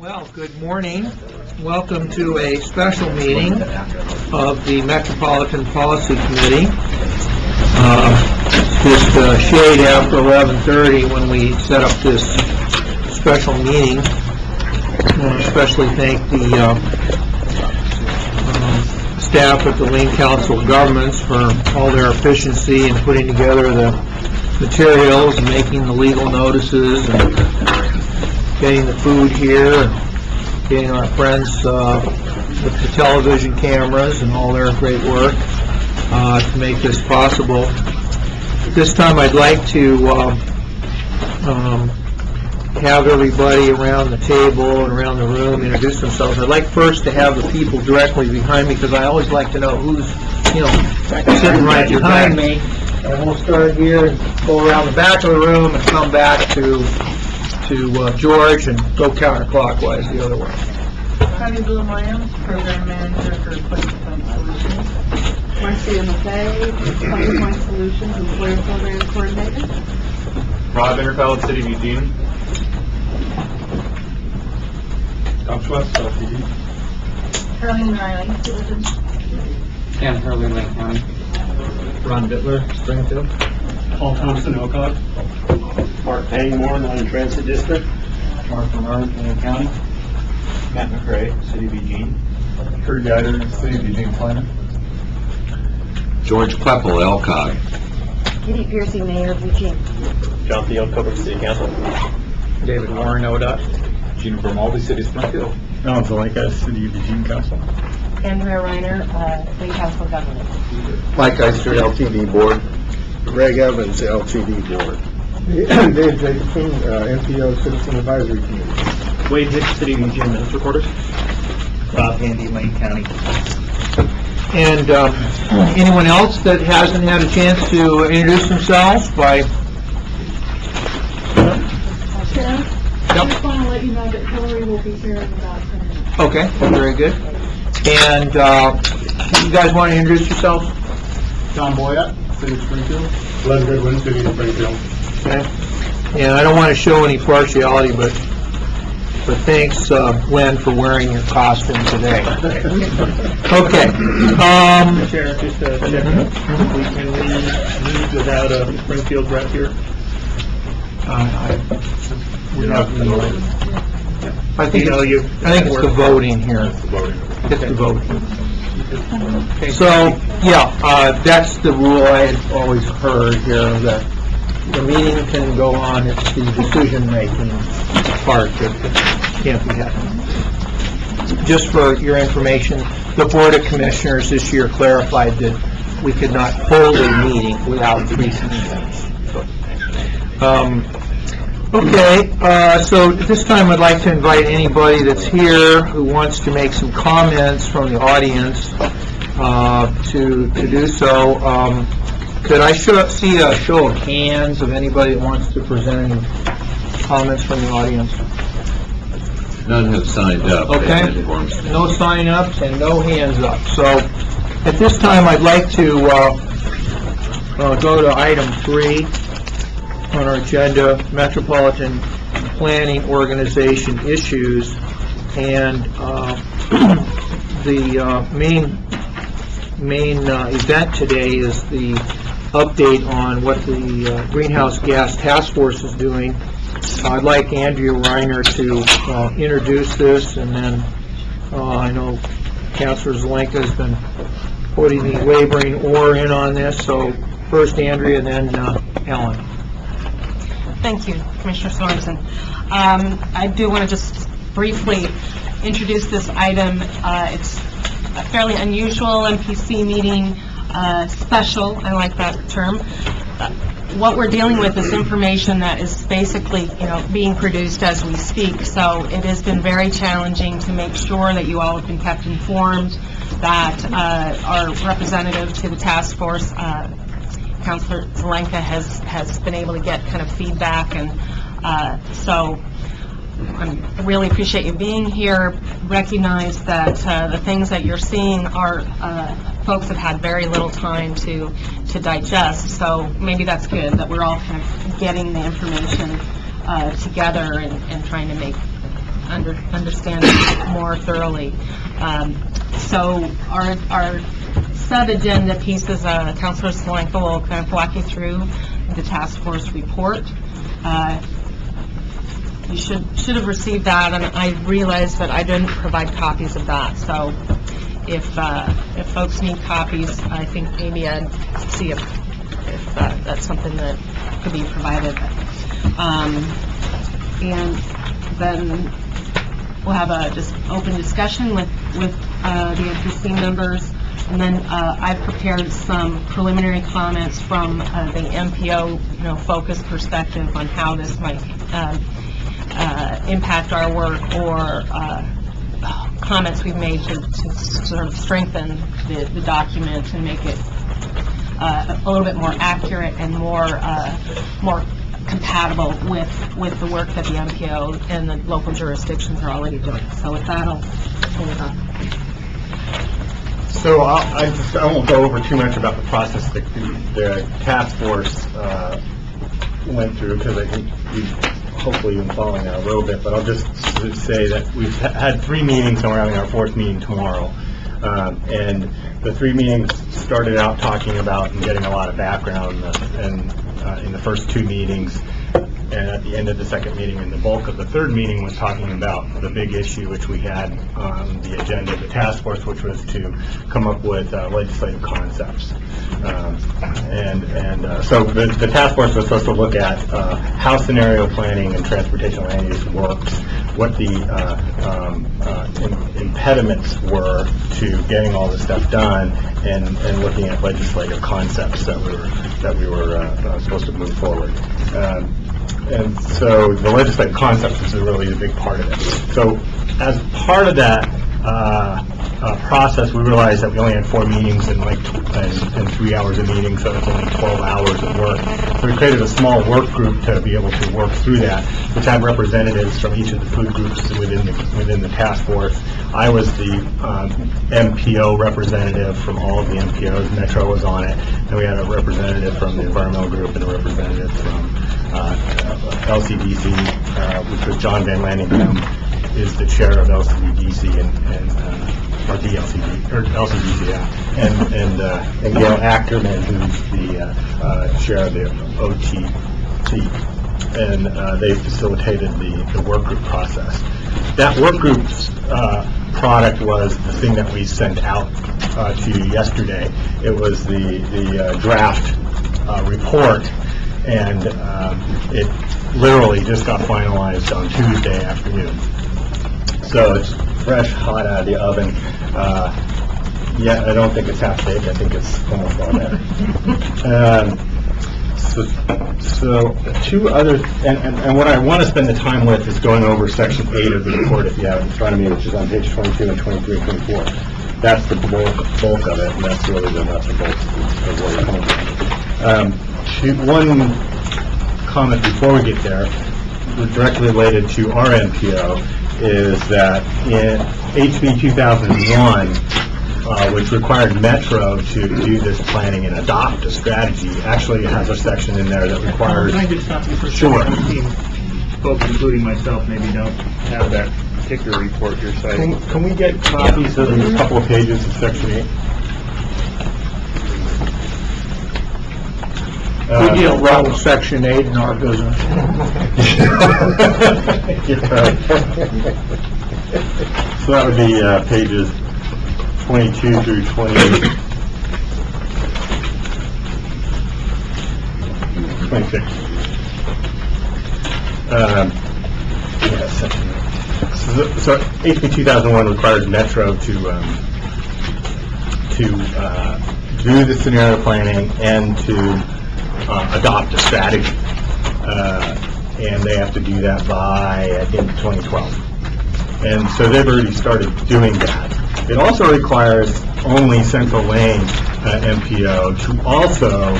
Well, good morning. Welcome to a special meeting of the Metropolitan Policy Committee. Just a shade after 11:30 when we set up this special meeting. I want to especially thank the staff at the Lane Council of Governments for all their efficiency in putting together the materials and making the legal notices and getting the food here, and getting our friends with the television cameras and all their great work to make this possible. At this time, I'd like to have everybody around the table and around the room introduce themselves. I'd like first to have the people directly behind me, because I always like to know who's, sitting right behind me. And we'll start here and go around the back of the room and come back to George and go counterclockwise the other way. Connie Williams, Program Manager for Public Point Solutions. Marcia McKay, Public Point Solutions Employer Program Coordinator. Rob Interfeld, City of Eugene. Tom Schwest, LTD. Carleen Riley, Citizens. Ken Hurley, Lake County. Ron Bittler, Springfield. Paul Thompson, Elcott. Mark Pangmore, Non-Transit District. Mark Bernard, Lake County. Matt McRae, City of Eugene. Kurt Geider, City of Eugene Planner. George Pleppel, Elcott. Kitty Piercy, Mayor of Eugene. John Thiel, Coburg City Council. David Warren, ODOT. Gina Grimaldi, City of Springfield. Alan Zaleka, City of Eugene Council. Andrea Reiner, Lane Council of Governments. Mike Eister, LTD Board. Greg Evans, LTD Board. Dave Jacobson, NPO Citizen Advisory Committee. Wade Hicks, City of Eugene Minutes Recorders. Rob Handy, Lane County. And anyone else that hasn't had a chance to introduce themselves by... Sharon? Yep. I just want to let you know that Hillary will be here in about 10 minutes. Okay, very good. And you guys want to introduce yourselves? John Boyett, City of Springfield. Glenn Goodwin, City of Springfield. Okay. And I don't want to show any partiality, but thanks, Glenn, for wearing your costume today. Okay. Chair, just to check, can we meet without a Springfield rep here? We have the, I think it's the voting here. It's the voting. So, yeah, that's the rule I had always heard here, that the meeting can go on, it's the decision-making part that can't be happening. Just for your information, the Board of Commissioners this year clarified that we could not hold a meeting without precedence. Okay, so at this time I'd like to invite anybody that's here who wants to make some comments from the audience to do so. Could I see a show of hands of anybody that wants to present any comments from the audience? None have signed up. Okay, no sign-ups and no hands up. So at this time I'd like to go to item 3 on our agenda, Metropolitan Planning Organization issues, and the main event today is the update on what the Greenhouse Gas Task Force is doing. I'd like Andrea Reiner to introduce this, and then I know Councilor Zelenka has been putting the wavering oar in on this, so first Andrea and then Ellen. Thank you, Commissioner Sorensen. I do want to just briefly introduce this item. It's a fairly unusual MPC meeting, special, I like that term. What we're dealing with is information that is basically, being produced as we speak. So it has been very challenging to make sure that you all have been kept informed, that our representative to the task force, Councilor Zelenka, has been able to get kind of feedback, and so I really appreciate you being here. Recognize that the things that you're seeing are folks have had very little time to digest, so maybe that's good that we're all kind of getting the information together and trying to make understand it more thoroughly. So our sub-agenda pieces, Councilor Solanka will kind of walk you through the task force report. You should have received that, and I realized that I didn't provide copies of that. So if folks need copies, I think maybe I'd see if that's something that could be provided. And then we'll have a just open discussion with the NPC members. And then I've prepared some preliminary comments from the MPO, focus perspective on how this might impact our work, or comments we've made to sort of strengthen the document and make it a little bit more accurate and more compatible with the work that the MPO and the local jurisdictions are already doing. So with that, I'll pull it up. So I won't go over too much about the process that the task force went through, because I think you've hopefully been following that a little bit, but I'll just say that we've had 3 meetings and we're having our 4th meeting tomorrow. And the 3 meetings started out talking about and getting a lot of background and in the first 2 meetings, and at the end of the 2nd meeting, and the bulk of the 3rd meeting was talking about the big issue which we had on the agenda of the task force, which was to come up with legislative concepts. So the task force was supposed to look at how scenario planning and transportation land use works, what the impediments were to getting all this stuff done, and looking at legislative concepts that we were supposed to move forward. And so the legislative concepts is really a big part of it. So as part of that process, we realized that we only had 4 meetings and 3 hours a meeting, so it's only 12 hours of work. So we created a small work group to be able to work through that, which had representatives from each of the food groups within the task force. I was the MPO representative from all of the MPOs. Metro was on it, and we had a representative from the environmental group and a representative from LCDC, which was John Van Landingham, is the chair of LCDC or LCDC, yeah, and Gail Ackerman, who's the chair of the OTT, and they facilitated the work group process. That work group's product was the thing that we sent out to you yesterday. It was the draft report, and it literally just got finalized on Tuesday afternoon. So it's fresh, hot out of the oven. Yeah, I don't think it's half baked. I think it's almost all there. So 2 other, and what I want to spend the time with is going over section 8 of the report, if you have it in front of me, which is on page 22 and 23 and 24. That's the bulk of it, and that's really the nuts and bolts of where we're coming from. One comment before we get there, directly related to our NPO, is that in HB 2001, which required Metro to do this planning and adopt a strategy, actually has a section in there that requires... Can I just stop you for a Sure. second? Folks, including myself, maybe don't have that particular report you're citing. Can we get copies of these couple of pages of section 8? We deal well with Section 8 in our business. So that would be pages 22 through 26. So HB 2001 required Metro to do the scenario planning and to adopt a strategy, and they have to do that by, I think, 2012. And so they've already started doing that. It also requires only Central Lane MPO to also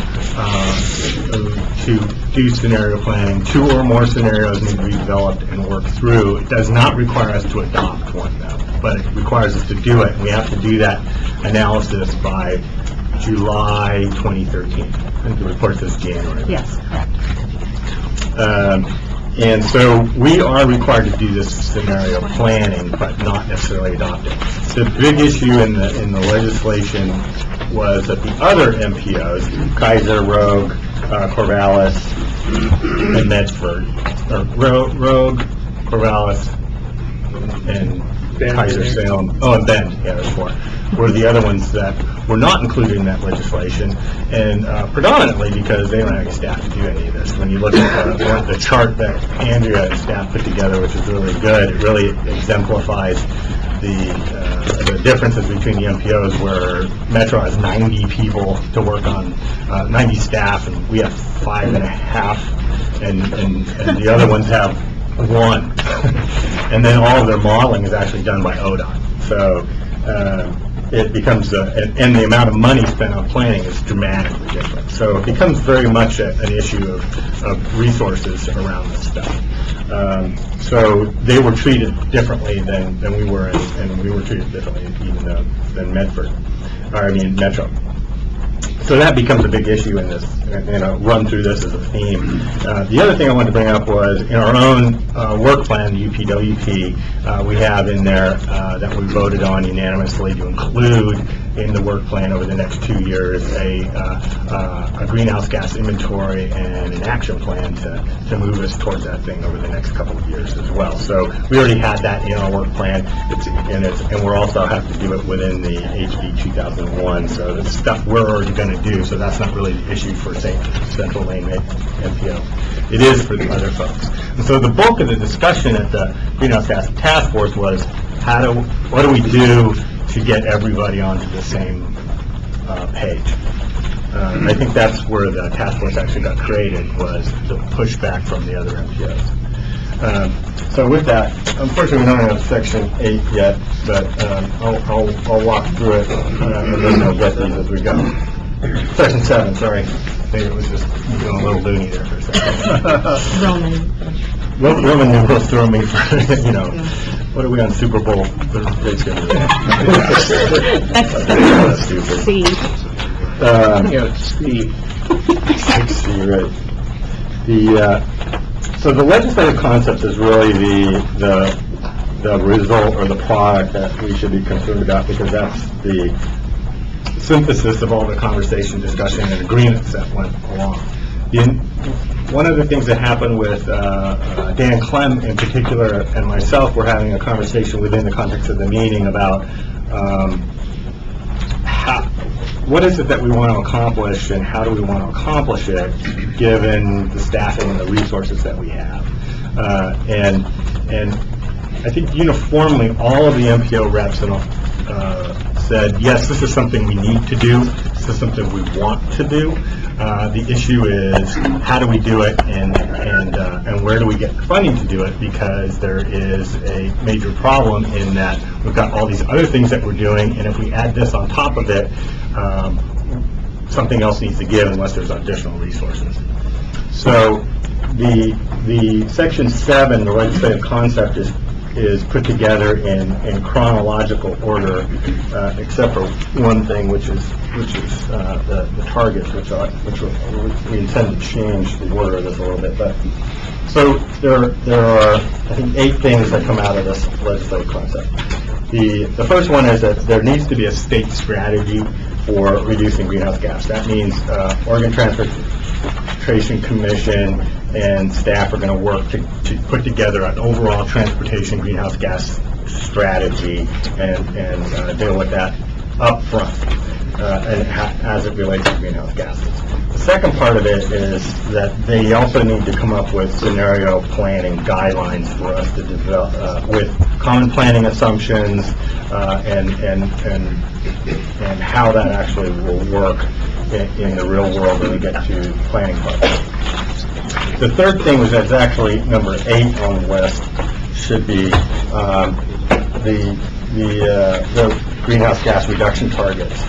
to do scenario planning. 2 or more scenarios need to be developed and worked through. It does not require us to adopt one, though, but it requires us to do it, and we have to do that analysis by July 2013. I think the report says January. Yes, correct. And so we are required to do this scenario planning, but not necessarily adopt it. The big issue in the legislation was that the other MPOs, Kaiser, Rogue, Corvallis, and Medford, or Rogue, Corvallis, and Bend, Kaiser, Salem, and Bend, yeah, there's four, were the other ones that were not included in that legislation, and predominantly because they don't have any staff to do any of this. When you look at the chart that Andrea and staff put together, which is really good, it really exemplifies the differences between the MPOs, where Metro has 90 people to work on, 90 staff, and we have 5.5, and the other ones have 1. And then all of their modeling is actually done by ODOT. So it becomes, and the amount of money spent on planning is dramatically different. So it becomes very much an issue of resources around this stuff. So they were treated differently than we were, and we were treated differently even than Metro. So that becomes a big issue in this, and I'll run through this as a theme. The other thing I wanted to bring up was, in our own work plan, the UPWP, we have in there that we voted on unanimously to include in the work plan over the next 2 years a greenhouse gas inventory and an action plan to move us towards that thing over the next couple of years as well. So we already had that in our work plan, and we're also have to do it within the HB 2001. So it's stuff we're already going to do, so that's not really the issue for, say, Central Lane MPO. It is for the other folks. And so the bulk of the discussion at the Greenhouse Gas Task Force was, what do we do to get everybody onto the same page? I think that's where the task force actually got created, was the pushback from the other MPOs. So with that, unfortunately, we don't have section 8 yet, but I'll walk through it, and then we'll get these as we go. Section 7, sorry. I think it was just going a little loony there for a second. Roman numerals throw me for, what are we on, Super Bowl? It's going to be That's stupid. Steve. Steve. 6C, right. So the legislative concept is really the result or the product that we should be concerned about, because that's the synthesis of all the conversation, discussion, and agreements that went along. One of the things that happened with Dan Clem in particular and myself, were having a conversation within the context of the meeting about what is it that we want to accomplish, and how do we want to accomplish it, given the staffing and the resources that we have. And I think uniformly, all of the MPO reps said, yes, this is something we need to do, this is something we want to do. The issue is, how do we do it, and where do we get the funding to do it, because there is a major problem in that we've got all these other things that we're doing, and if we add this on top of it, something else needs to give unless there's additional resources. So the section 7, the legislative concept, is put together in chronological order, except for one thing, which is the targets, which we intend to change the order of this a little bit. But so there are, I think, 8 things that come out of this legislative concept. The first one is that there needs to be a state strategy for reducing greenhouse gas. That means Oregon Transportation Commission and staff are going to work to put together an overall transportation greenhouse gas strategy and deal with that up front as it relates to greenhouse gases. The second part of it is that they also need to come up with scenario planning guidelines for us to develop with common planning assumptions and how that actually will work in the real world when we get to planning process. The third thing is that's actually number 8 on the list, should be the greenhouse gas reduction targets.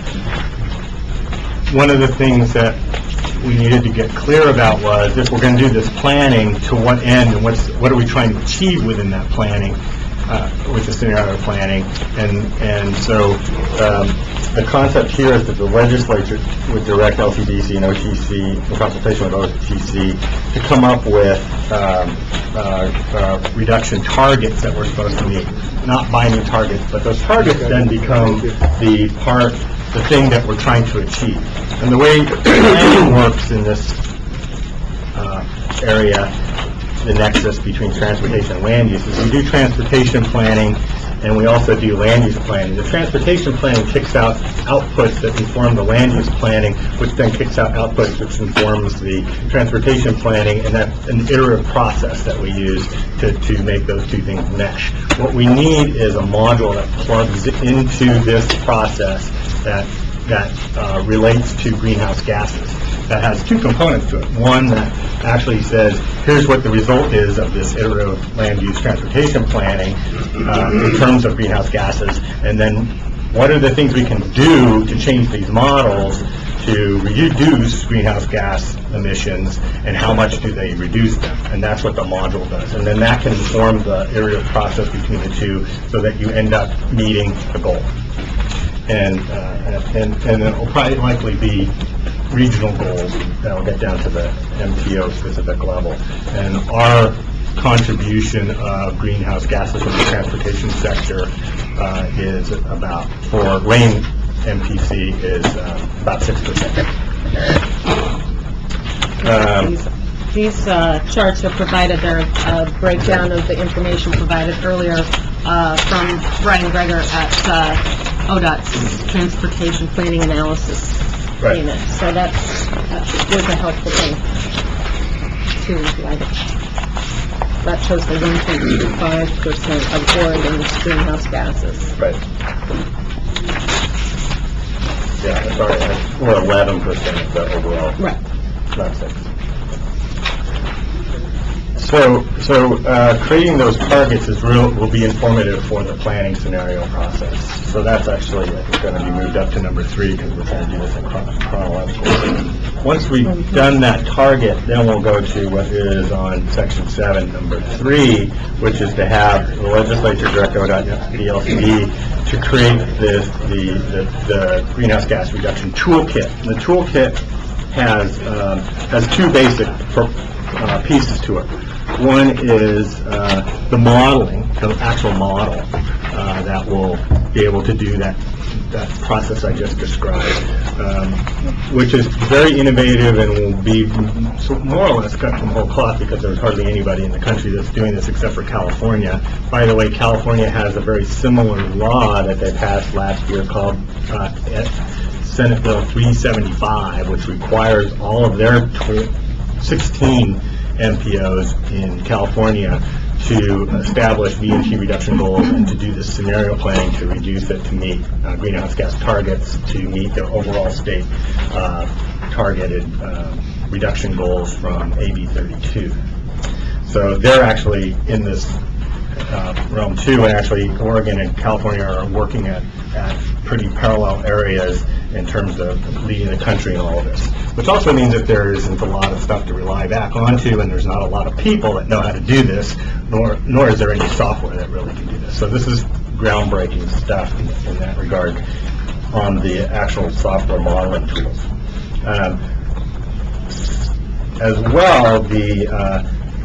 One of the things that we needed to get clear about was, if we're going to do this planning, to what end, and what are we trying to achieve within that planning, with the scenario planning. And so the concept here is that the legislature would direct LCDC and OTC, in consultation with OTC, to come up with reduction targets that we're supposed to meet. Not binding targets, but those targets then become the thing that we're trying to achieve. And the way planning works in this area, the nexus between transportation and land use, is we do transportation planning and we also do land use planning. The transportation planning kicks out outputs that inform the land use planning, which then kicks out outputs which informs the transportation planning, and that's an iterative process that we use to make those two things mesh. What we need is a module that plugs into this process that relates to greenhouse gases. That has two components to it. One that actually says, here's what the result is of this iterative land use transportation planning in terms of greenhouse gases, and then what are the things we can do to change these models to reduce greenhouse gas emissions, and how much do they reduce them? And that's what the module does. And then that can inform the iterative process between the two so that you end up meeting the goal. And it will probably likely be regional goals that will get down to the MTO specific level. And our contribution of greenhouse gases from the transportation sector is about, for lane MPC, is about 6%. These charts are provided, they're a breakdown of the information provided earlier from Brian Greger at ODOT's Transportation Planning Analysis Right. Unit. So that was a helpful thing to write it. That shows the 1.25% of Oregon's greenhouse gases. Right. Yeah, sorry, we're 11% of the overall. Right. Not 6. So creating those targets will be informative for the planning scenario process. So that's actually, I think, going to be moved up to number 3 because we're trying to do this in chronological order. Once we've done that target, then we'll go to what is on section 7, number 3, which is to have the legislature direct ODOT and the LCD to create the greenhouse gas reduction toolkit. And the toolkit has two basic pieces to it. One is the modeling, the actual model that will be able to do that process I just described, which is very innovative and will be more or less cut from whole cloth because there's hardly anybody in the country that's doing this except for California. By the way, California has a very similar law that they passed last year called Senate Bill 375, which requires all of their 16 MPOs in California to establish VMT reduction goals and to do the scenario planning to reduce it to meet greenhouse gas targets, to meet their overall state targeted reduction goals from AB 32. So they're actually in this realm too, and actually Oregon and California are working at pretty parallel areas in terms of leading the country in all of this. Which also means that there isn't a lot of stuff to rely back onto, and there's not a lot of people that know how to do this, nor is there any software that really can do this. So this is groundbreaking stuff in that regard on the actual software modeling tools. As well, the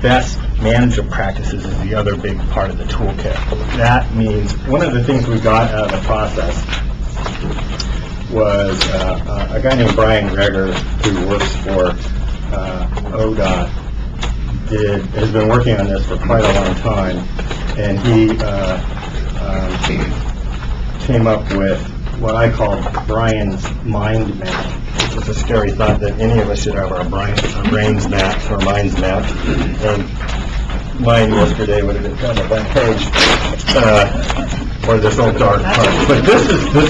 best management practices is the other big part of the toolkit. That means one of the things we got out of the process was a guy named Brian Greger, who works for ODOT, has been working on this for quite a long time, and he came up with what I call Brian's mind map, which is a scary thought that any of us should have our brains mapped, our minds mapped. And mine yesterday would have been kind of that page. Or this old dark part. But this is the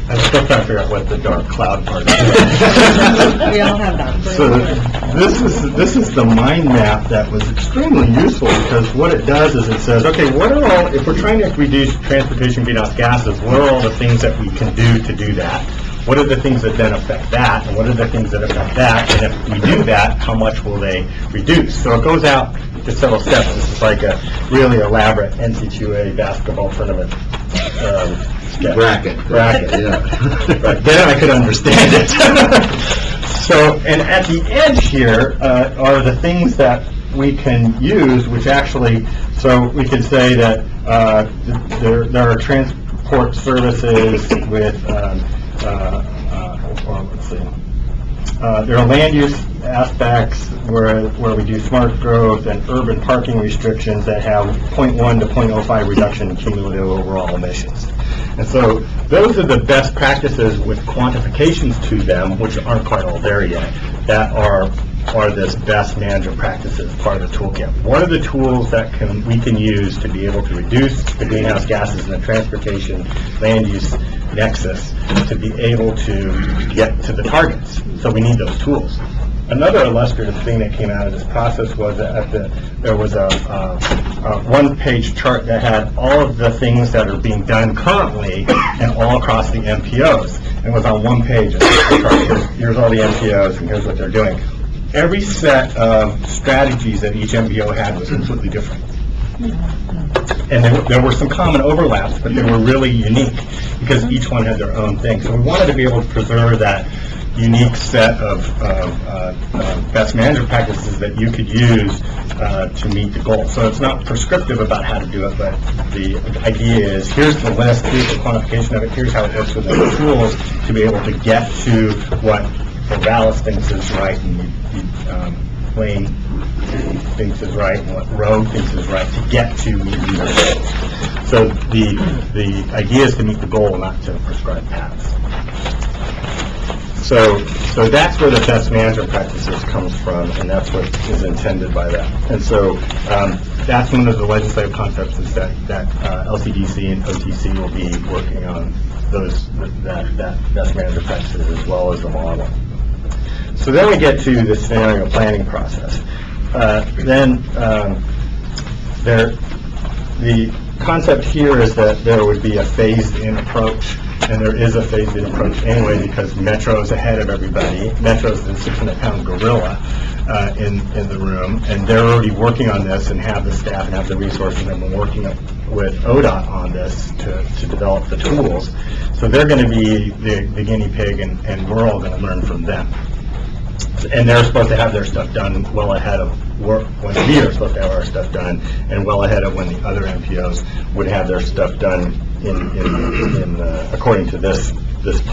I'm still trying to figure out what the dark cloud part is. We all have that. So this is the mind map that was extremely useful, because what it does is it says, okay, if we're trying to reduce transportation greenhouse gases, what are all the things that we can do to do that? what are the things that then affect that, and what are the things that affect that, and if we do that, how much will they reduce? So it goes out to several steps. This is like a really elaborate NCAA basketball tournament sketch. Bracket. Yeah. But then I could understand it. So, and at the edge here are the things that we can use, which actually, so we could say that there are transport services with, let's see, there are land use aspects where we do smart growth and urban parking restrictions that have 0.1 to 0.05 reduction in cumulative overall emissions. And so those are the best practices with quantifications to them, which aren't quite all there yet, that are this best management practices part of the toolkit. What are the tools that we can use to be able to reduce the greenhouse gases in the transportation land use nexus to be able to get to the targets? So we need those tools. Another illustrative thing that came out of this process was that there was a one-page chart that had all of the things that are being done currently and all across the MPOs. And it was on one page. Here's all the MPOs and here's what they're doing. Every set of strategies that each MPO had was completely different. And there were some common overlaps, but they were really unique because each one had their own thing. So we wanted to be able to preserve that unique set of best management practices that you could use to meet the goal. So it's not prescriptive about how to do it, but the idea is here's the list, here's the quantification of it, here's how it works with the tools to be able to get to what Corvallis thinks is right and Wayne thinks is right and what Rowe thinks is right to get to meet these goals. So the idea is to meet the goal, not to prescribe paths. So that's where the best management practices comes from, and that's what is intended by that. And so that's one of the legislative concepts is that LCDC and OTC will be working on that best management practices as well as the model. So then we get to the scenario planning process. The concept here is that there would be a phased-in approach. And there is a phased-in approach anyway because Metro is ahead of everybody. Metro is the 600-pound gorilla in the room, and they're already working on this and have the staff and have the resources and have been working with ODOT on this to develop the tools. So they're going to be the guinea pig, and we're all going to learn from them. And they're supposed to have their stuff done well ahead of when we are supposed to have our stuff done, and well ahead of when the other MPOs would have their stuff done according to this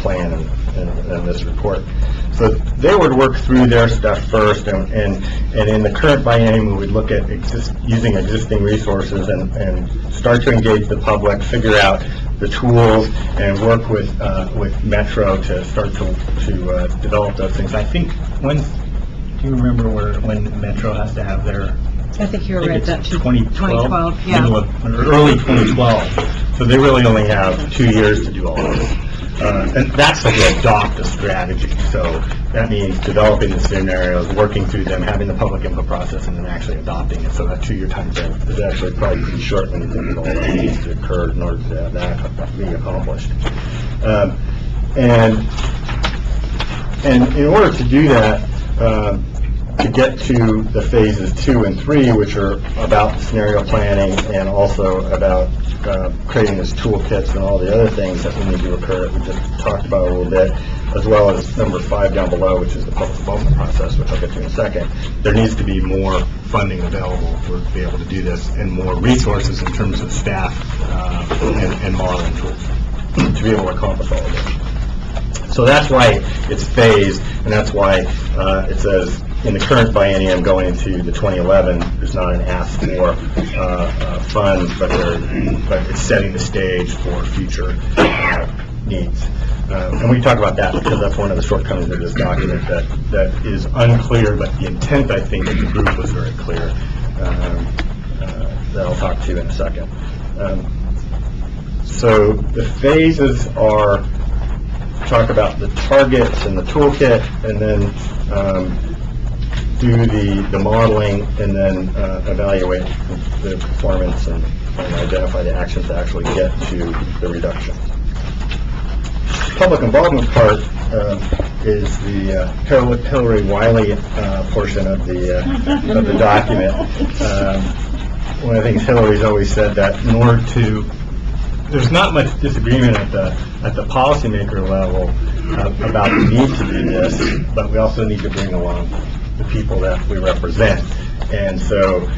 plan and this report. So they would work through their stuff first, and in the current biennium, we would look at using existing resources and start to engage the public, figure out the tools, and work with Metro to start to develop those things. I think do you remember when Metro has to have their? I think you were right, that 2012, yeah. Early 2012. So they really only have 2 years to do all of this. And that's to adopt a strategy. So that means developing the scenarios, working through them, having the public input process, and then actually adopting it. So that 2-year time frame is actually probably pretty short when you think of all that needs to occur in order to have that be accomplished. And in order to do that, to get to the phases 2 and 3, which are about scenario planning and also about creating these toolkits and all the other things that we need to occur that we just talked about a little bit, as well as number 5 down below, which is the public development process, which I'll get to in a second. There needs to be more funding available to be able to do this, and more resources in terms of staff and modeling tools to be able to accomplish all of this. So that's why it's phased, and that's why it says in the current biennium going into the 2011, there's not an ask for funds, but it's setting the stage for future needs. And we can talk about that because that's one of the shortcomings of this document that is unclear, but the intent, I think, of the group was very clear. That I'll talk to you in a second. So the phases are talk about the targets and the toolkit, and then do the modeling, and then evaluate the performance and identify the actions to actually get to the reduction. public involvement part is the Hillary Wiley portion of the document. One of the things Hillary's always said that in order to, there's not much disagreement at the policymaker level about the need to do this, but we also need to bring along the people that we represent. And so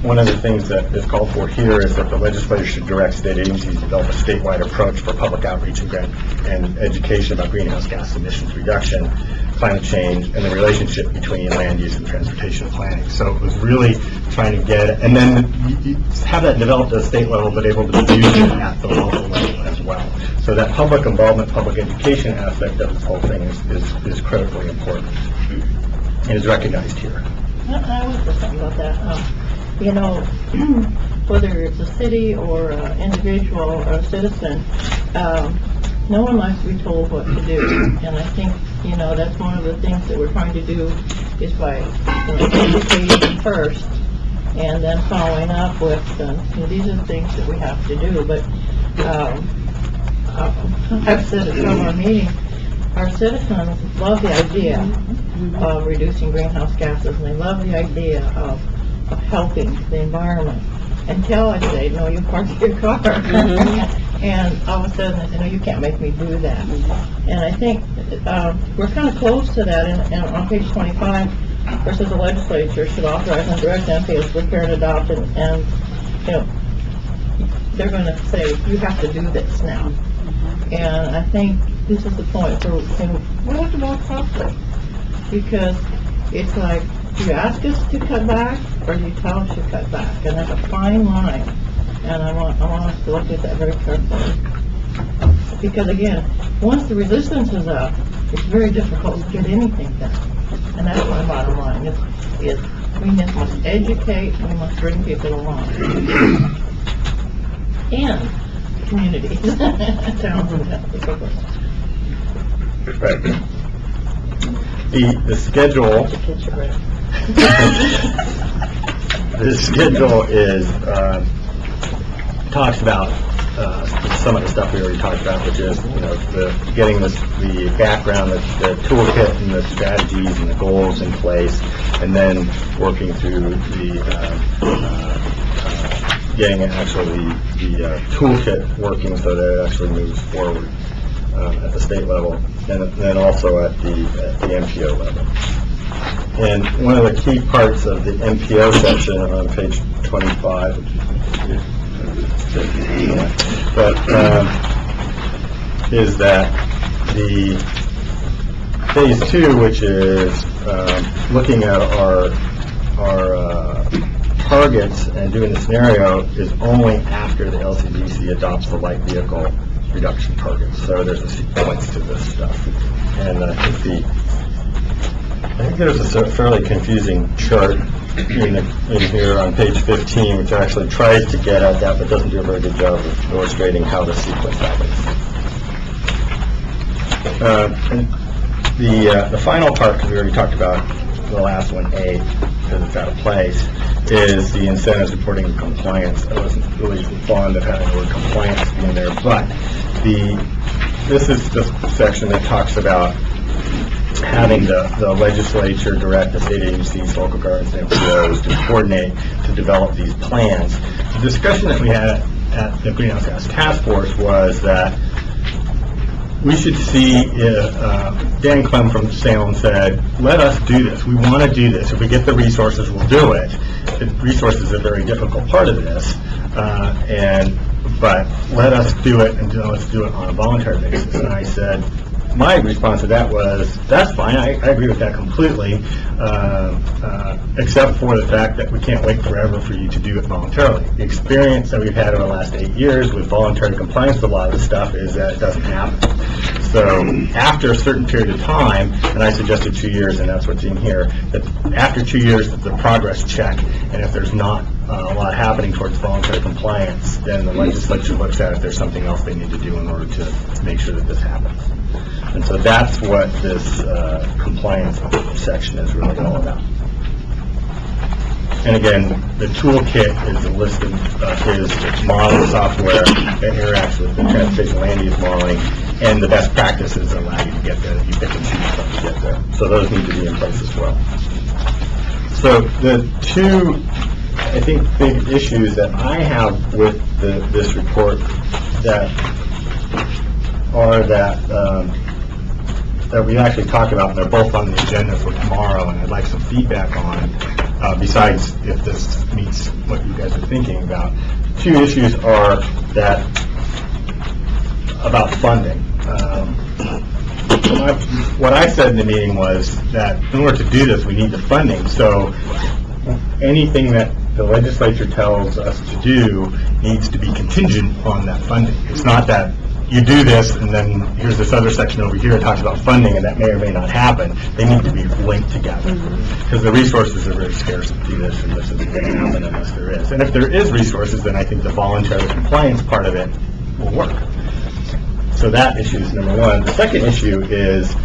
one of the things that is called for here is that the legislature should direct state agencies to develop a statewide approach for public outreach and education about greenhouse gas emissions reduction, climate change, and the relationship between land use and transportation planning. So it was really trying to get it, and then you have that developed at a state level, but able to do it at the local level as well. So that public involvement, public education aspect of this whole thing is critically important and is recognized here. I was just thinking about that. You know, whether it's a city or an individual or a citizen, no one likes to be told what to do. And I think, you know, that's one of the things that we're trying to do is by educating first and then following up with, these are the things that we have to do. But I've said at some of our meetings, our citizens love the idea of reducing greenhouse gases, and they love the idea of helping the environment, until I say, no, you park your car. And all of a sudden I say, no, you can't make me do that. And I think we're kind of close to that, and on page 25, where it says the legislature should authorize and direct MPOs to prepare and adopt, and you know, they're going to say, you have to do this now. And I think this is the point where we have to walk softly, because it's like, do you ask us to cut back, or do you tell us to cut back? And that's a fine line, and I want us to look at that very carefully. Because again, once the resistance is up, it's very difficult to get anything done. And that's my bottom line, is we must educate, we must bring people along. And communities, towns and so forth. Right. The schedule, the schedule is, talks about some of the stuff we already talked about, which is, you know, getting the background, the toolkit and the strategies and the goals in place, and then working through getting actually the toolkit working so that it actually moves forward at the state level, and then also at the MPO level. And one of the key parts of the MPO section on page 25, is that the phase 2, which is looking at our targets and doing the scenario, is only after the LCDC adopts the light vehicle reduction targets. So there's a sequence to this stuff. And I think there's a fairly confusing chart in here on page 15, which actually tries to get at that, but doesn't do a very good job of illustrating how the sequence happens. And the final part, because we already talked about the last one, A, because it's out of place, is the incentives supporting compliance. I wasn't really fond of having the word compliance in there, but this is the section that talks about having the legislature direct the state agencies, local governments, and MPOs to coordinate to develop these plans. The discussion that we had at the Greenhouse Gas Task Force was that we should see, Dan Clem from Salem said, let us do this. We want to do this. If we get the resources, we'll do it. The resources is a very difficult part of this, but let us do it, and let's do it on a voluntary basis. And I said, my response to that was, that's fine, I agree with that completely, except for the fact that we can't wait forever for you to do it voluntarily. The experience that we've had over the last 8 years with voluntary compliance with a lot of this stuff is that it doesn't happen. So after a certain period of time, and I suggested 2 years, and that's what's in here, that after 2 years, the progress check, and if there's not a lot happening towards voluntary compliance, then the legislature looks at if there's something else they need to do in order to make sure that this happens. And so that's what this compliance section is really all about. And again, the toolkit is a list of his model software that interacts with the transportation land use modeling, and the best practices that allow you to get there. You pick and choose stuff to get there. So those need to be in place as well. So the two, I think, big issues that I have with this report that are that we actually talk about, and they're both on the agenda for tomorrow, and I'd like some feedback on, besides if this meets what you guys are thinking about. Two issues are that about funding. What I said in the meeting was that in order to do this, we need the funding. So anything that the legislature tells us to do needs to be contingent on that funding. It's not that you do this and then here's this other section over here that talks about funding, and that may or may not happen. They need to be linked together, because the resources are very scarce to do this, and this isn't going to happen unless there is. And if there is resources, then I think the voluntary compliance part of it will work. So that issue is number one. The second issue is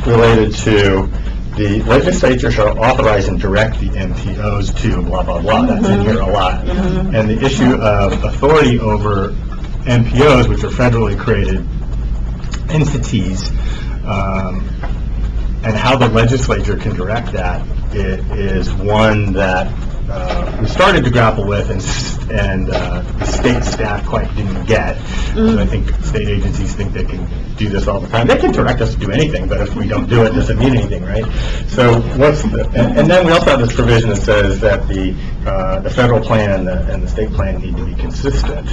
related to the legislature shall authorize and direct the MPOs to blah, blah, blah. That's in here a lot. And the issue of authority over MPOs, which are federally created entities, and how the legislature can direct that, it is one that we started to grapple with, and the state staff quite didn't get. So I think state agencies think they can do this all the time. They can direct us to do anything, but if we don't do it, it doesn't mean anything, right? So and then we also have this provision that says that the federal plan and the state plan need to be consistent.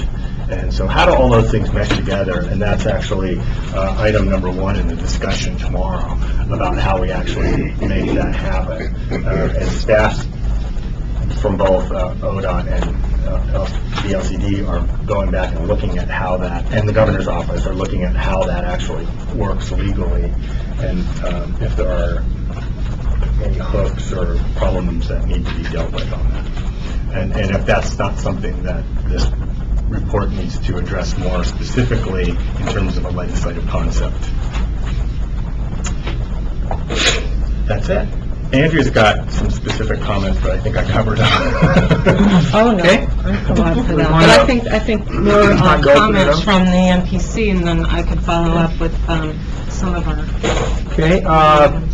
And so how do all those things mesh together? And that's actually item number one in the discussion tomorrow, about how we actually make that happen. And staff from both ODOT and the LCD are going back and looking at how that, and the governor's office are looking at how that actually works legally, and if there are any hooks or problems that need to be dealt with on that. And if that's not something that this report needs to address more specifically in terms of a legislative concept. That's it. Andrew's got some specific comments, but I think I covered them. Oh, no. Okay. I'm come on for that. But I think more comments from the NPC, and then I could follow up with some of our... Okay,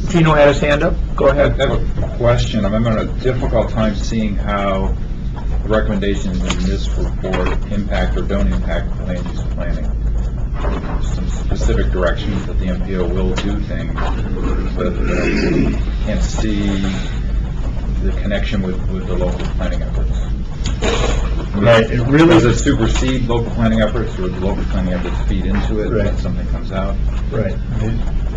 Gino had his hand up. Go I ahead. have a question. I'm having a difficult time seeing how the recommendations in this report impact or don't impact land use planning. Some specific directions that the MPO will do things, but I can't see the connection with the local planning efforts. Right, it really Does it supersede local planning efforts, or do local planning efforts feed into it Right. when something comes out? Right.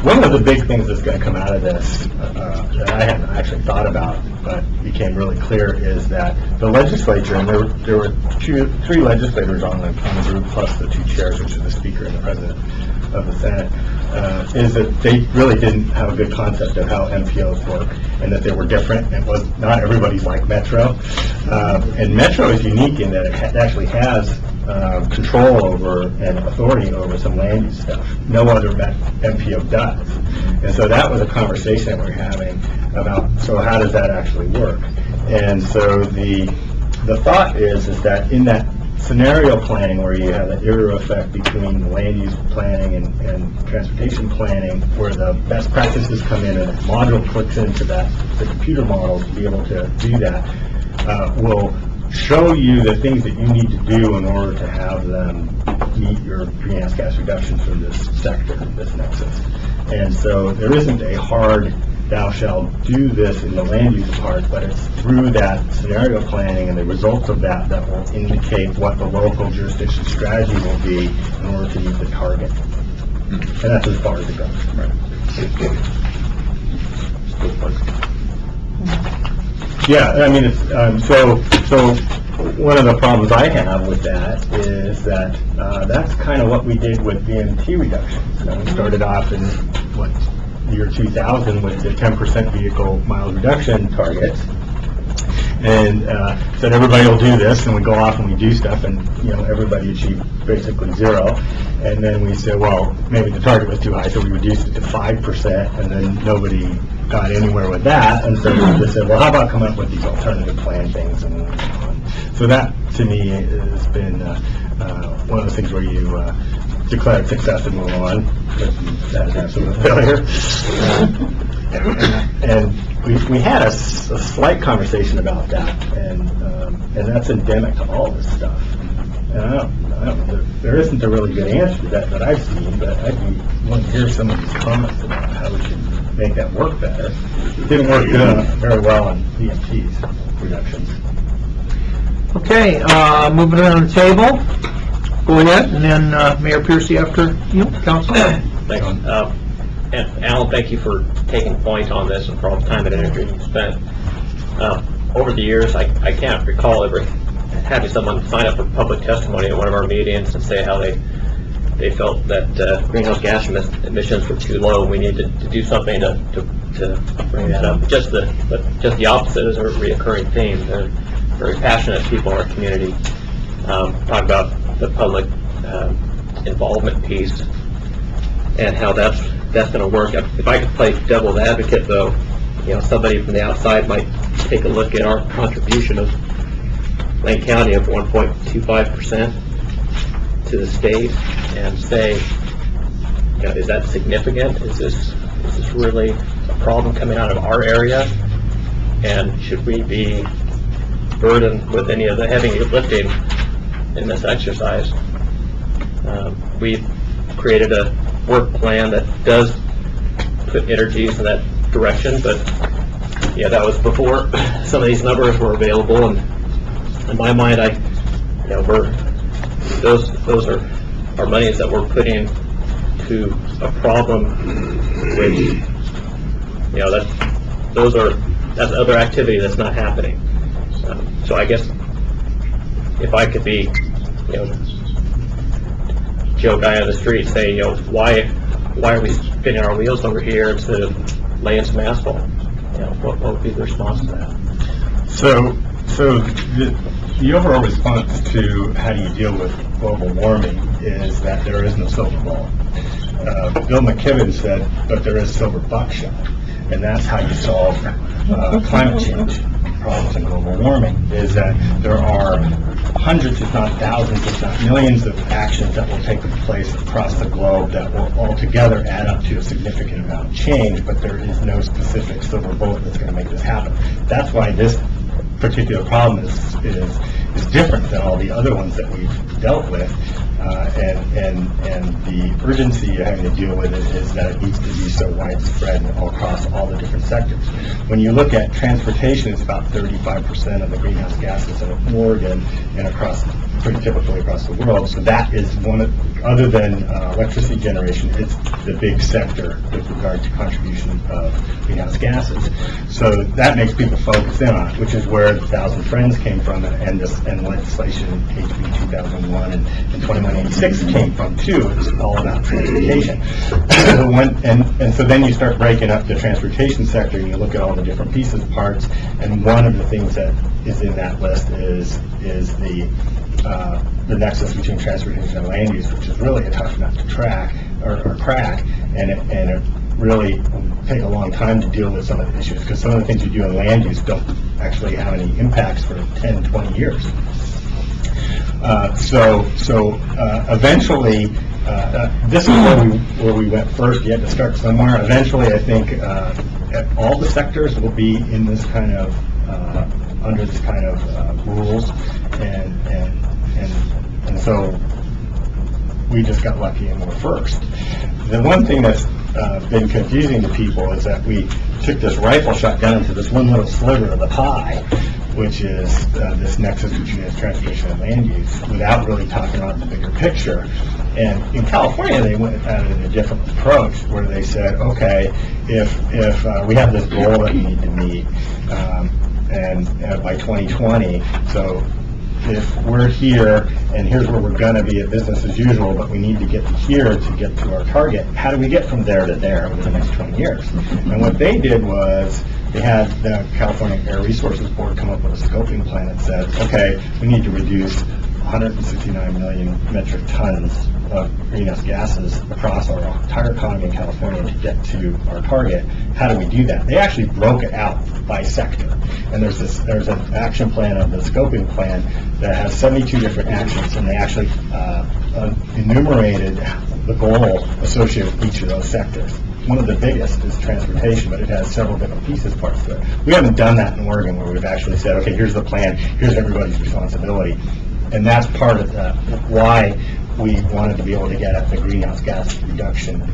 One of the big things that's going to come out of this that I hadn't actually thought about, but became really clear, is that the legislature, and there were three legislators on the group, plus the two chairs, which are the Speaker and the President of the Senate, is that they really didn't have a good concept of how MPOs work, and that they were different. It was not everybody's like Metro, and Metro is unique in that it actually has control over and authority over some land use stuff. No other MPO does. And so that was a conversation that we're having about, so how does that actually work? And so the thought is that in that scenario planning where you have an error effect between land use planning and transportation planning, where the best practices come in and a module clicks into that, the computer model to be able to do that, will show you the things that you need to do in order to have them meet your greenhouse gas reductions for this sector, this nexus. And so there isn't a hard, thou shalt do this in the land use part, but it's through that scenario planning and the results of that that will indicate what the local jurisdiction strategy will be in order to meet the target. And that's as far as it goes. Yeah, I mean, it's, so one of the problems I have with that is that that's kind of what we did with VMT reductions. We started off in, year 2000 with the 10% vehicle miles reduction targets, and said everybody will do this, and we go off and we do stuff, and everybody achieved basically zero. And then we said, well, maybe the target was too high, so we reduced it to 5%, and then nobody got anywhere with that, and so we just said, well, how about coming up with these alternative plan things and on. So that, to me, has been one of those things where you declare success and move on. That is absolute failure. And we had a slight conversation about that, and that's endemic to all this stuff. And I don't know, there isn't a really good answer to that I've seen, but I'd want to hear some of these comments about how we should make that work better. It didn't work very well on EMTs reductions. Okay, moving around the table. Go ahead, and then Mayor Piercy after you, Council. Thanks. And Alan, thank you for taking point on this and for all the time and energy you spent. Over the years, I can't recall ever having someone sign up for public testimony at one of our meetings and say how they felt that greenhouse gas emissions were too low and we needed to do something to bring that up. Just the opposite is a reoccurring theme. They're very passionate people in our community. Talk about the public involvement piece and how that's going to work. If I could play devil's advocate, though, somebody from the outside might take a look at our contribution of Lane County of 1.25% to the state and say, is that significant? Is this really a problem coming out of our area? And should we be burdened with any of the heavy lifting in this exercise? We've created a work plan that does put energies in that direction, but that was before some of these numbers were available, and in my mind, those are monies that we're putting to a problem which, that's other activity that's not happening. So I guess if I could be, Joe guy on the street saying, why are we spinning our wheels over here instead of laying some asphalt? What would be the response to that? So the overall response to how do you deal with global warming is that there is no silver bullet. Bill McKibben said, but there is silver buckshot, and that's how you solve climate change problems and global warming, is that there are hundreds, if not thousands, if not millions of actions that will take place across the globe that will altogether add up to a significant amount of change, but there is no specific silver bullet that's going to make this happen. That's why this particular problem is different than all the other ones that we've dealt with, and the urgency you're having to deal with it is that it needs to be so widespread and all across all the different sectors. When you look at transportation, it's about 35% of the greenhouse gases in Oregon and pretty typically across the world. So that is one of, other than electricity generation, it's the big sector with regard to contribution of greenhouse gases. So that makes people focus in on it, which is where the 1,000 Friends came from, and legislation HB 2001 and 2186 came from too. It's all about transportation. And so then you start breaking up the transportation sector and you look at all the different pieces, parts, and one of the things that is in that list is the nexus between transportation and land use, which is really a tough nut to crack, and it really will take a long time to deal with some of the issues, because some of the things you do in land use don't actually have any impacts for 10, 20 years. Eventually, this is where we went first. You had to start somewhere. Eventually, I think all the sectors will be in this kind of under this kind of rules, and so we just got lucky and we're first. The one thing that's been confusing to people is that we took this rifle shot down into this one little sliver of the pie, which is this nexus between transportation and land use, without really talking about the bigger picture. And in California, they went at it in a different approach, where they said, okay, if we have this goal that we need to meet, and by 2020, so if we're here and here's where we're going to be at business as usual, but we need to get here to get to our target, how do we get from there to there over the next 20 years? And what they did was they had the California Air Resources Board come up with a scoping plan that said, okay, we need to reduce 169 million metric tons of greenhouse gases across our entire economy in California to get to our target. How do we do that? They actually broke it out by sector. And there's an action plan of the scoping plan that has 72 different actions, and they actually enumerated the goal associated with each of those sectors. One of the biggest is transportation, but it has several different pieces, parts to it. We haven't done that in Oregon, where we've actually said, okay, here's the plan, here's everybody's responsibility. And that's part of why we wanted to be able to get at the greenhouse gas reduction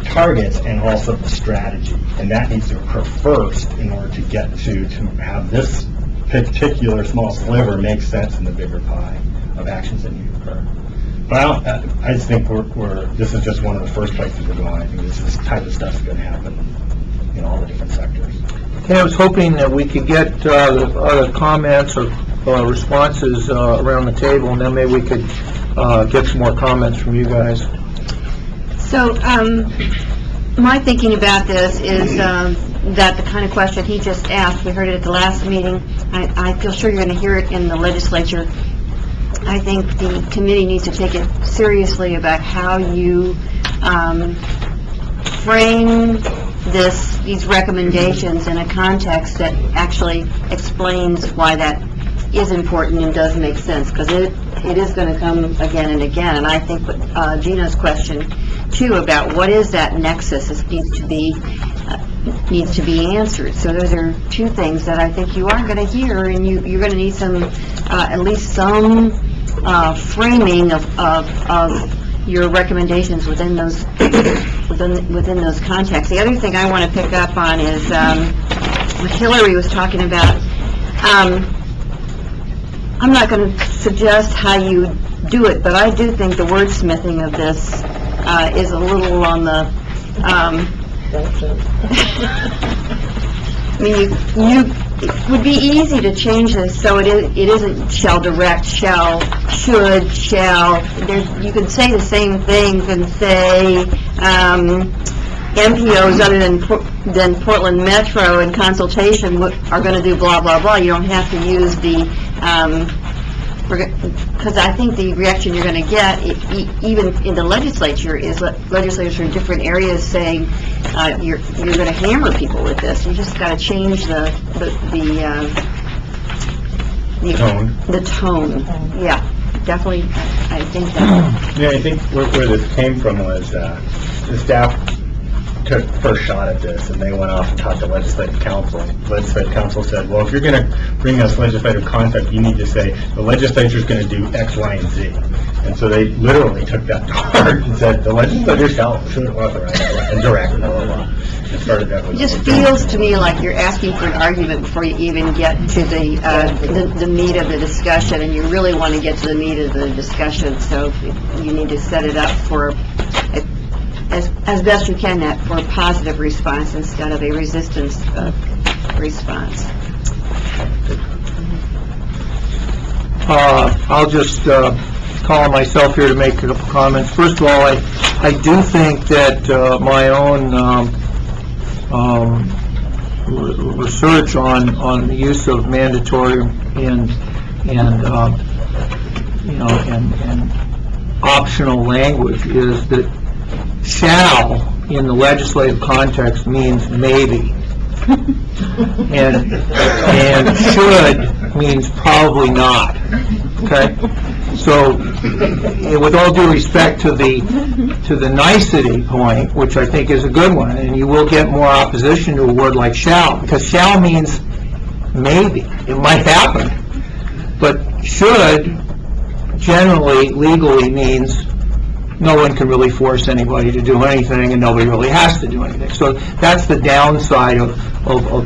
targets and also the strategy. And that needs to occur first in order to get to have this particular small sliver make sense in the bigger pie of actions that need to occur. But I just think this is just one of the first places we're going. I think this type of stuff is going to happen in all the different sectors. Okay, I was hoping that we could get other comments or responses around the table, and then maybe we could get some more comments from you guys. So, my thinking about this is that the kind of question he just asked, we heard it at the last meeting, I feel sure you're going to hear it in the legislature. I think the committee needs to take it seriously about how you frame these recommendations in a context that actually explains why that is important and does make sense, because it is going to come again and again. And I think Gina's question too about what is that nexus needs to be answered. So those are two things that I think you are going to hear, and you're going to need some at least some framing of your recommendations within those within those contexts. The other thing I want to pick up on is what Hillary was talking about. I'm not going to suggest how you do it, but I do think the wordsmithing of this is a little on the. I mean, it would be easy to change this so it isn't shall direct, shall, should, shall. You can say the same things and say MPOs other than Portland Metro in consultation are going to do blah, blah, blah. You don't have to use the, because I think the reaction you're going to get, even in the legislature, is legislators from different areas saying you're going to hammer people with this. You just got to change the tone. Yeah, definitely. I think that. Yeah, I think where this came from was the staff took first shot at this, and they went off and talked to legislative council. Legislative council said, well, if you're going to bring us legislative content, you need to say the legislature's going to do X, Y, and Z. And so they literally took that to heart and said, the legislature should authorize and direct, blah, blah, blah. And started that with It just feels to me like you're asking for an argument before you even get to the meat of the discussion, and you really want to get to the meat of the discussion, so you need to set it up for as best you can for a positive response instead of a resistance response. I'll just call on myself here to make a couple comments. First of all, I do think that my own research on the use of mandatory and optional language is that shall in the legislative context means maybe, and should means probably not. Okay, so with all due respect to the nicety point, which I think is a good one, and you will get more opposition to a word like shall, because shall means maybe, it might happen, but should generally legally means no one can really force anybody to do anything, and nobody really has to do anything. So that's the downside of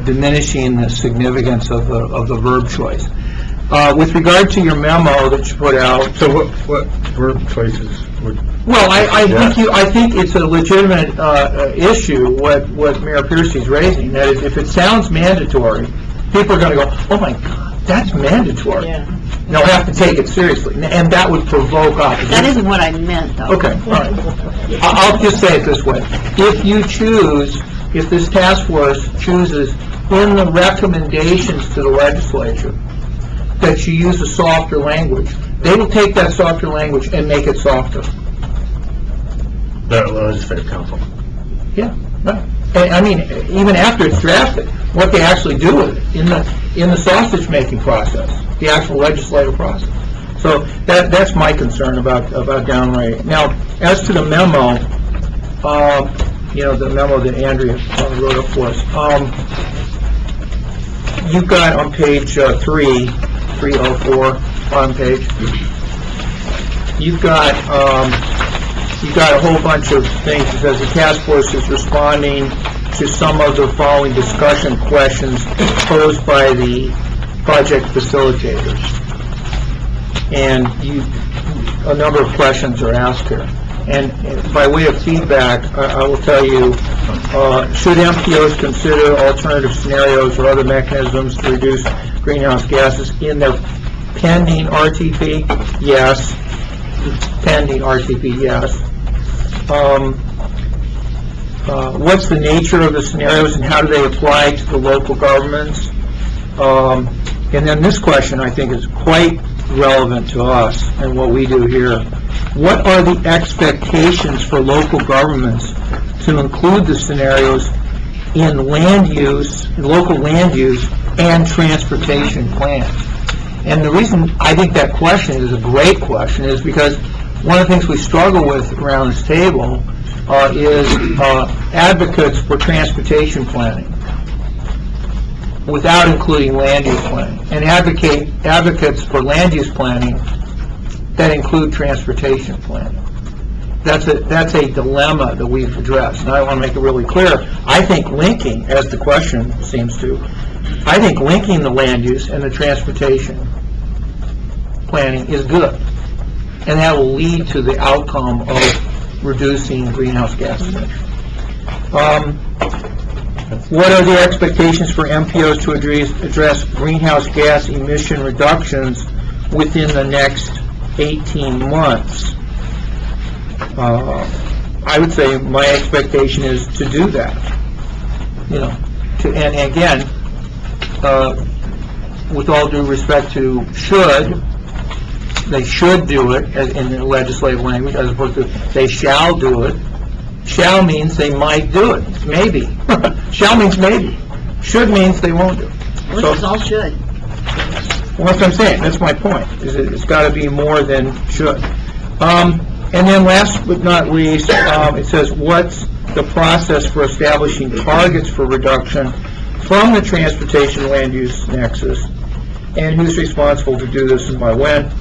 diminishing the significance of the verb choice. With regard to your memo that you put out, So what verb choices would... well, I think it's a legitimate issue what Mayor Piercy's raising. That is, if it sounds mandatory, people are going to go, "Oh my God, that's mandatory." Yeah. And they'll have to take it seriously, and that would provoke opposition. That isn't what I meant, though. Okay, all right. I'll just say it this way. If this task force chooses in the recommendations to the legislature that you use a softer language, They will take that softer language and make it softer. The legislative council. Yeah, right. And, I mean, even after it's drafted, what they actually do with it in the sausage-making process, the actual legislative process. So that's my concern about downright. Now, as to the memo, the memo that Andrea wrote up for us, you've got on page 304, bottom page, you've got a whole bunch of things. It says the task force is responding to some of the following discussion questions posed by the project facilitators. And a number of questions are asked here. And by way of feedback, I will tell you, should MPOs consider alternative scenarios or other mechanisms to reduce greenhouse gases in their pending RTP? Yes. Pending RTP, yes. What's the nature of the scenarios and how do they apply to the local governments? And then this question, I think, is quite relevant to us and what we do here. What are the expectations for local governments to include the scenarios in local land use and transportation plans? And the reason I think that question is a great question is because one of the things we struggle with around this table is advocates for transportation planning without including land use planning, and advocates for land use planning that include transportation planning. That's a dilemma that we've addressed, and I want to make it really clear. I think linking, as the question seems to, I think linking the land use and the transportation planning is good, and that will lead to the outcome of reducing greenhouse gas emissions. What are the expectations for MPOs to address greenhouse gas emission reductions within the next 18 months? I would say my expectation is to do that. And again, with all due respect to they should do it in the legislative language, as opposed to they shall do it. Shall means they might do it, maybe. Shall means maybe. Should means they won't do it. Well, it's all should. Well, that's what I'm saying. That's my point. It's got to be more than should. And then last but not least, it says, what's the process for establishing targets for reduction from the transportation land use nexus, and who's responsible to do this and by when?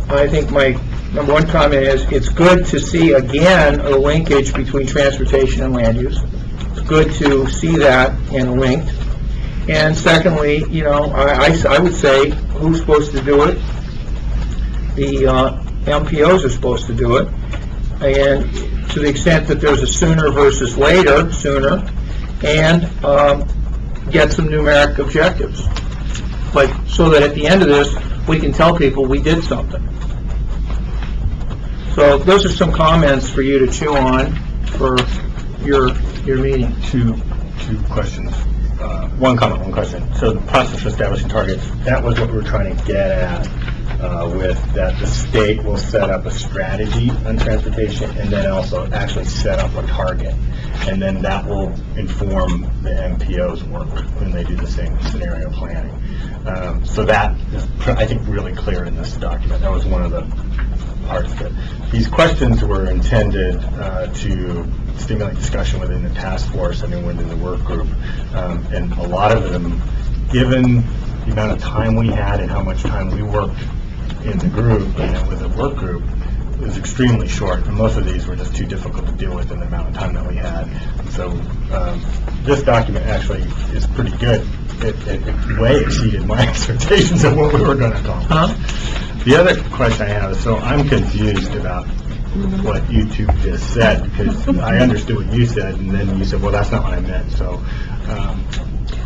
I think my number one comment is it's good to see again a linkage between transportation and land use. It's good to see that and linked. And secondly, I would say who's supposed to do it? The MPOs are supposed to do it. And to the extent that there's a sooner versus later, sooner, and get some numeric objectives. So that at the end of this, we can tell people we did something. So those are some comments for you to chew on for your meeting. Two questions. One comment, one question. So the process for establishing targets, that was what we were trying to get at with that the state will set up a strategy on transportation and then also actually set up a target. And then that will inform the MPO's work when they do the same scenario planning. So that is, I think, really clear in this document. That was one of the parts of it. These questions were intended to stimulate discussion within the task force and then within the work group. And a lot of them, given the amount of time we had and how much time we worked in the group and with the work group, it was extremely short. And most of these were just too difficult to deal with in the amount of time that we had. So this document actually is pretty good. It way exceeded my expectations of what we were going to accomplish. The other question I have is, so I'm confused about what you two just said, because I understood what you said, and then you said, well, that's not what I meant, so...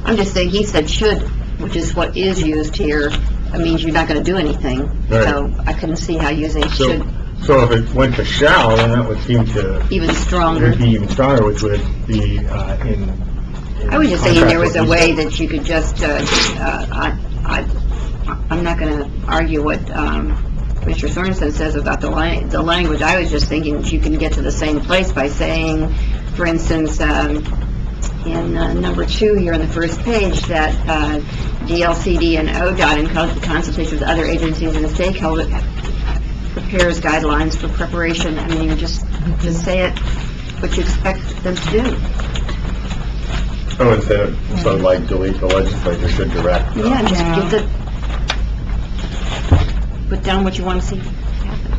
I'm just saying, he said should, which is what is used here. It means you're not going to do anything. Right. So I couldn't see how using should So if it went to shall, then that would seem to... even stronger. It would be even stronger, which would be in I was just saying there was a contract way with that you could just, I'm I'm not going to argue what Mr. Sorensen says about the language. I was just thinking that you can get to the same place by saying, for instance, in number 2 here on the first page, that DLCD and ODOT, in consultation with other agencies and the stakeholder, prepares guidelines for preparation. I mean, you just say it, what you expect them to do. Oh, instead of, so like delete the legislature should direct. Yeah, just give put down what you want to see happen.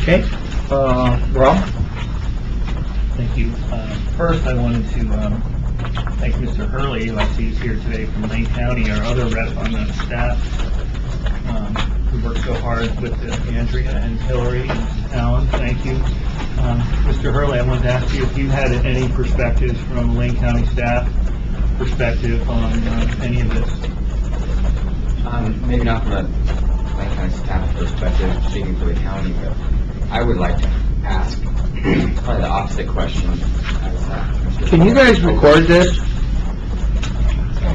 Okay, Rob? Thank you. First, I wanted to thank Mr. Hurley, like he's here today from Lane County, our other rep on the staff, who worked so hard with Andrea and Hillary and Alan. Thank you. Mr. Hurley, I wanted to ask you if you had any perspectives from Lane County staff perspective on any of this. Maybe not from a Lane County staff perspective, speaking for the county, but I would like to ask probably the opposite question. Can you guys record this?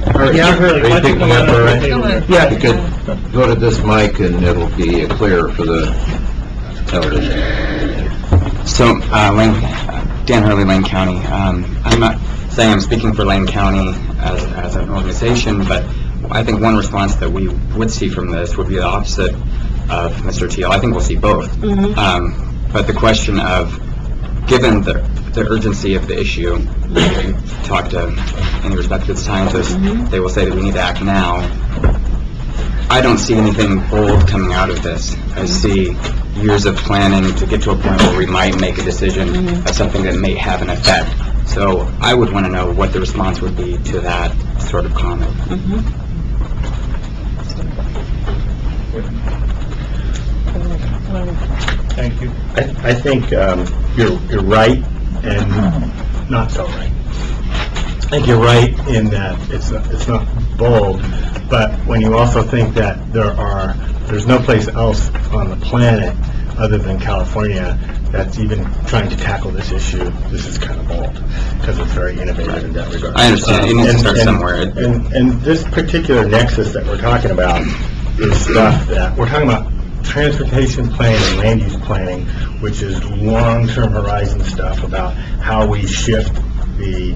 Mr. Hurley, why don't you come on up to the table there? Yeah. You could go to this mic and it'll be clear for the television. So, Dan Hurley, Lane County. I'm not saying I'm speaking for Lane County as an organization, but I think one response that we would see from this would be the opposite of Mr. Teal. I think we'll see both. But the question of, given the urgency of the issue, you talk to any respected scientists, they will say that we need to act now. I don't see anything bold coming out of this. I see years of planning to get to a point where we might make a decision of something that may have an effect. So I would want to know what the response would be to that sort of comment. Thank you. I think you're right and not so right. I think you're right in that it's not bold, but when you also think that there's no place else on the planet other than California that's even trying to tackle this issue, this is kind of bold, because it's very innovative in that regard. I understand. It needs to start somewhere. And this particular nexus that we're talking about is stuff that, we're talking about transportation planning and land use planning, which is long-term horizon stuff about how we shift the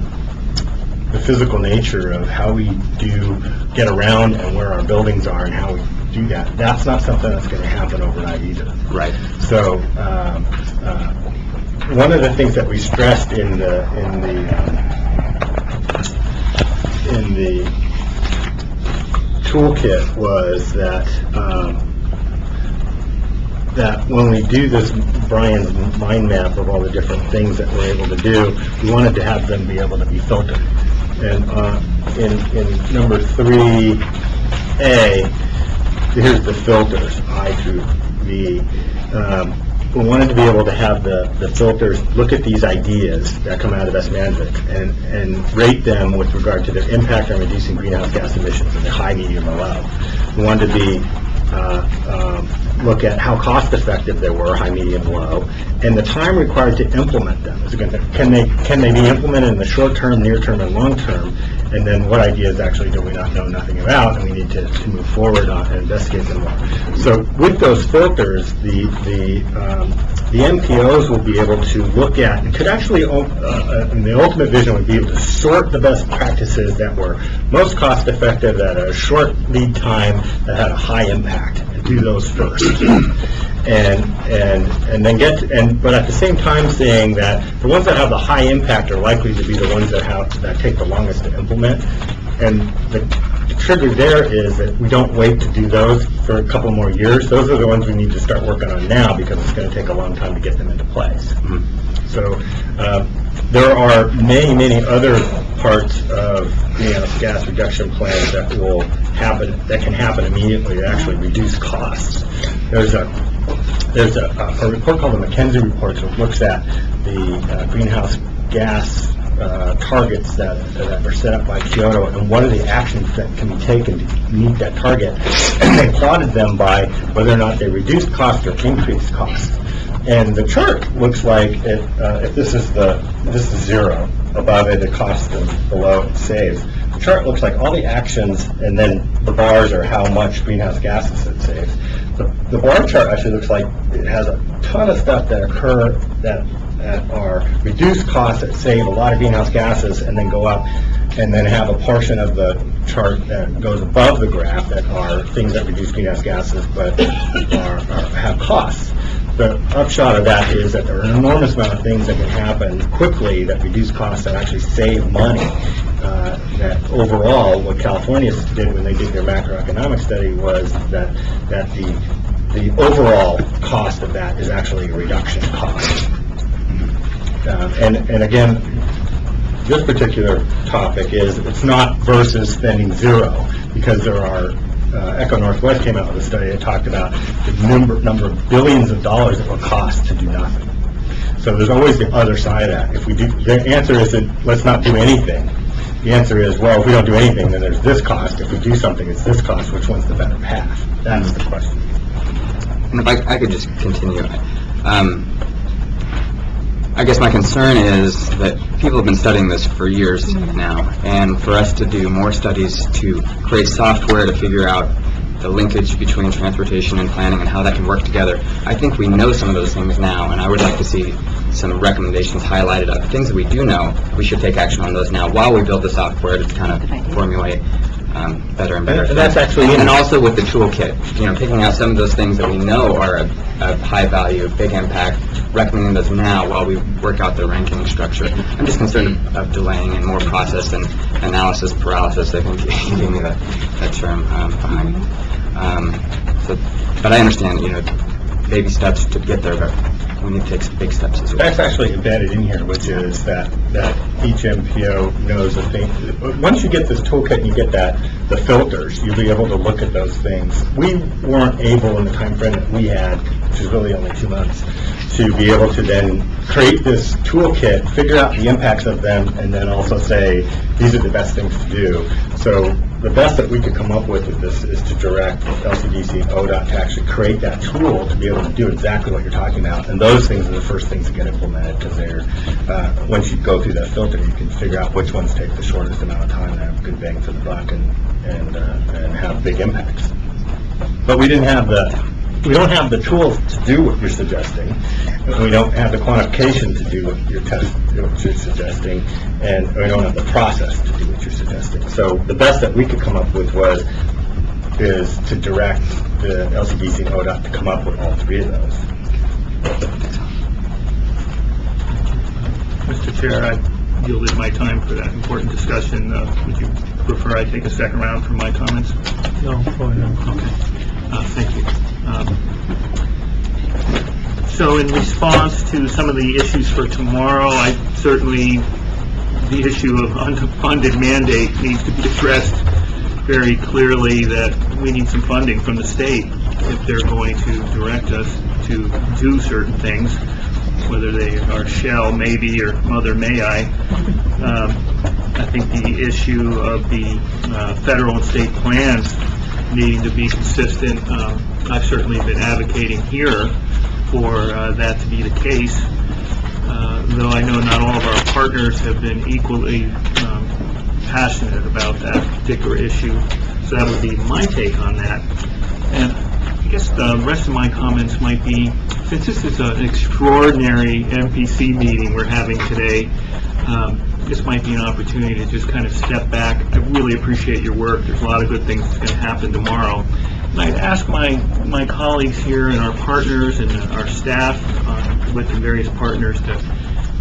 physical nature of how we do get around and where our buildings are and how we do that. That's not something that's going to happen overnight either. Right. So one of the things that we stressed in the toolkit was that that when we do this Brian's mind map of all the different things that we're able to do, we wanted to have them be able to be filtered. And in number 3A, here's the filters, I through V. We wanted to be able to have the filters look at these ideas that come out of S-Management and rate them with regard to their impact on reducing greenhouse gas emissions in the high, medium, or low. We wanted to be look at how cost-effective they were, high, medium, low, and the time required to implement them. Can they be implemented in the short term, near term, and long term? And then what ideas actually do we not know nothing about, and we need to move forward on and investigate them more. So with those filters, the MPOs will be able to look at, and could actually, and the ultimate vision would be able to sort the best practices that were most cost-effective at a short lead time that had a high impact, and do those first. And then but at the same time saying that the ones that have the high impact are likely to be the ones that take the longest to implement. And the trigger there is that we don't wait to do those for a couple more years. Those are the ones we need to start working on now, because it's going to take a long time to get them into place. So there are many, many other parts of greenhouse gas reduction plans that can happen immediately to actually reduce costs. There's a report called the McKenzie Report that looks at the greenhouse gas targets that were set up by Kyoto and what are the actions that can be taken to meet that target. And they plotted them by whether or not they reduced costs or increased costs. And the chart looks like if this is zero, above it costs, and below it saves. The chart looks like all the actions, and then the bars are how much greenhouse gases it saves. The bar chart actually looks like it has a ton of stuff that occur that are reduced costs that save a lot of greenhouse gases and then go up, and then have a portion of the chart that goes above the graph that are things that reduce greenhouse gases but have costs. The upshot of that is that there are an enormous amount of things that can happen quickly that reduce costs that actually save money. That overall, what California did when they did their macroeconomic study was that the overall cost of that is actually a reduction cost. And again, this particular topic is it's not versus spending zero, because there are Echo Northwest came out with a study that talked about the number of billions of dollars it will cost to do nothing. So there's always the other side of that. If we do, the answer isn't let's not do anything. The answer is, well, if we don't do anything, then there's this cost. If we do something, it's this cost. Which one's the better path? That's the question. And if I could just continue. I guess my concern is that people have been studying this for years now, and for us to do more studies to create software to figure out the linkage between transportation and planning and how that can work together, I think we know some of those things now, and I would like to see some recommendations highlighted of things that we do know. We should take action on those now while we build the software to kind of formulate better and better. And that's actually and also with the toolkit, picking out some of those things that we know are of high value, big impact, recommending those now while we work out the ranking structure. I'm just concerned of delaying and more process and analysis paralysis. I think you gave me that term behind. But I understand, baby steps to get there, but we need to take some big steps as well. That's actually embedded in here, which is that each MPO knows a thing. Once you get this toolkit and you get the filters, you'll be able to look at those things. We weren't able in the time frame that we had, which is really only 2 months, to be able to then create this toolkit, figure out the impacts of them, and then also say, these are the best things to do. So the best that we could come up with this is to direct LCDC and ODOT to actually create that tool to be able to do exactly what you're talking about. And those things are the first things that get implemented, because they're, once you go through that filter, you can figure out which ones take the shortest amount of time and have good bang for the buck and have big impacts. But we don't have the tools to do what you're suggesting. We don't have the quantification to do what you're suggesting, and we don't have the process to do what you're suggesting. So the best that we could come up with is to direct the LCDC and ODOT to come up with all three of those. Mr. Chair, I yielded my time for that important discussion. Would you prefer I take a second round for my comments? No, go ahead. Okay. Thank you. So in response to some of the issues for tomorrow, the issue of unfunded mandate needs to be addressed very clearly, that we need some funding from the state if they're going to direct us to do certain things, whether they are shall, maybe, or mother may I. I think the issue of the federal and state plans needing to be consistent, I've certainly been advocating here for that to be the case, though I know not all of our partners have been equally passionate about that particular issue. So that would be my take on that. And I guess the rest of my comments might be, since this is an extraordinary MPC meeting we're having today, this might be an opportunity to just kind of step back. I really appreciate your work. There's a lot of good things that's going to happen tomorrow. And I'd ask my colleagues here and our partners and our staff with the various partners to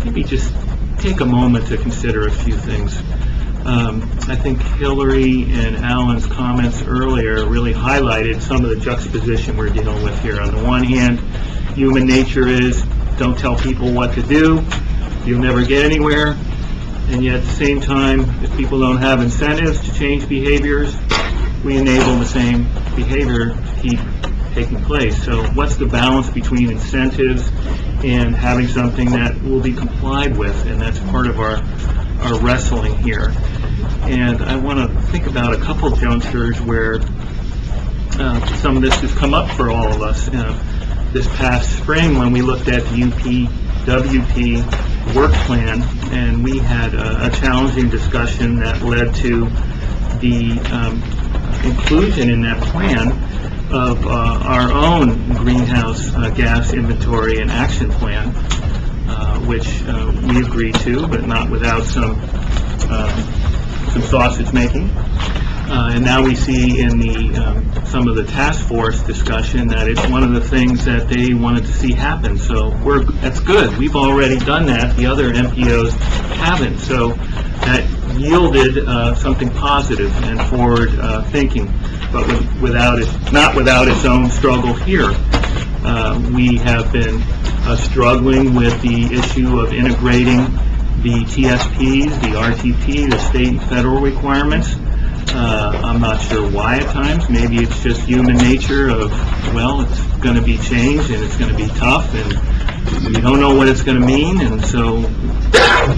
maybe just take a moment to consider a few things. I think Hillary and Alan's comments earlier really highlighted some of the juxtaposition we're dealing with here. On the one hand, human nature is don't tell people what to do, you'll never get anywhere. And yet at the same time, if people don't have incentives to change behaviors, we enable the same behavior to keep taking place. So what's the balance between incentives and having something that will be complied with? And that's part of our wrestling here. And I want to think about a couple junctures where some of this has come up for all of us. this past spring when we looked at the UPWP work plan, and we had a challenging discussion that led to the inclusion in that plan of our own greenhouse gas inventory and action plan, which we agreed to, but not without some sausage making. And now we see in the some of the task force discussion that it's one of the things that they wanted to see happen. So that's good. We've already done that. The other MPOs haven't. So that yielded something positive and forward thinking, but not without its own struggle here. We have been struggling with the issue of integrating the TSPs, the RTP, the state and federal requirements. I'm not sure why at times. Maybe it's just human nature of, well, it's going to be changed and it's going to be tough and we don't know what it's going to mean, and so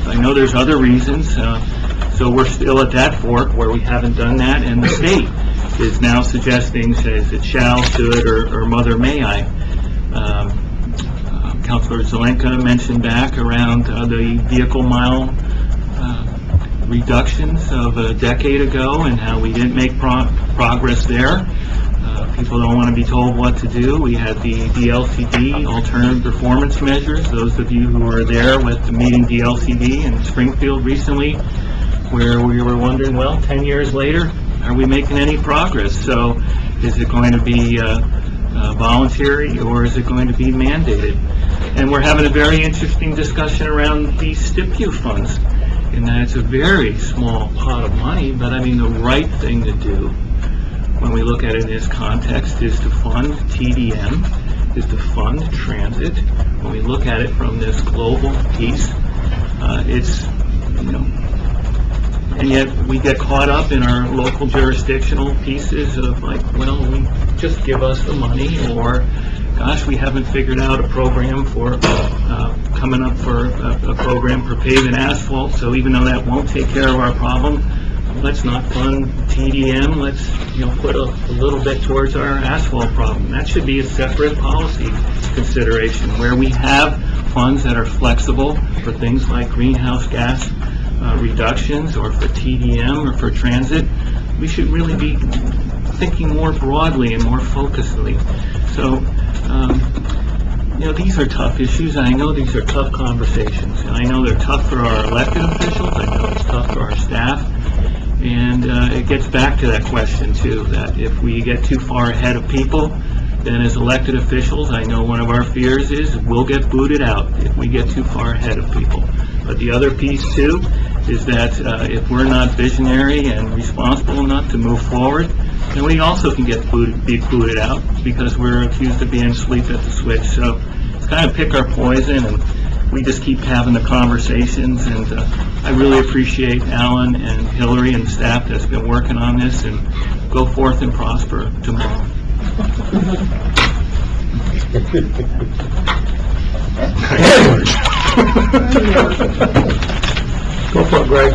I know there's other reasons. So we're still at that fork where we haven't done that, and the state is now suggesting, says it shall, should, or mother may I. Councilor Zelenka mentioned back around the vehicle mile reductions of a decade ago and how we didn't make progress there. People don't want to be told what to do. We had the DLCD, alternative performance measures. Those of you who were there with the meeting DLCD in Springfield recently, where we were wondering, well, 10 years later, are we making any progress? So is it going to be voluntary or is it going to be mandated? And we're having a very interesting discussion around the STIPU funds, in that it's a very small pot of money, but I mean the right thing to do when we look at it in this context is to fund TDM, is to fund transit. When we look at it from this global piece, it's, you know, and yet we get caught up in our local jurisdictional pieces of like, well, just give us the money, or gosh, we haven't figured out a program for coming up for a program for paving asphalt, so even though that won't take care of our problem, let's not fund TDM, let's, you know, put a little bit towards our asphalt problem. That should be a separate policy consideration, where we have funds that are flexible for things like greenhouse gas reductions, or for TDM, or for transit. We should really be thinking more broadly and more focusedly. So, you know, these are tough issues. I know these are tough conversations. And I know they're tough for our elected officials. I know it's tough for our staff. And it gets back to that question, too, that if we get too far ahead of people, then as elected officials, I know one of our fears is we'll get booted out if we get too far ahead of people. But the other piece, too, is that if we're not visionary and responsible enough to move forward, then we also can get be booted out because we're accused of being asleep at the switch. So it's kind of pick our poison, and we just keep having the conversations. And I really appreciate Alan and Hillary and the staff that's been working on this, and go forth and prosper tomorrow. Go for it, Greg.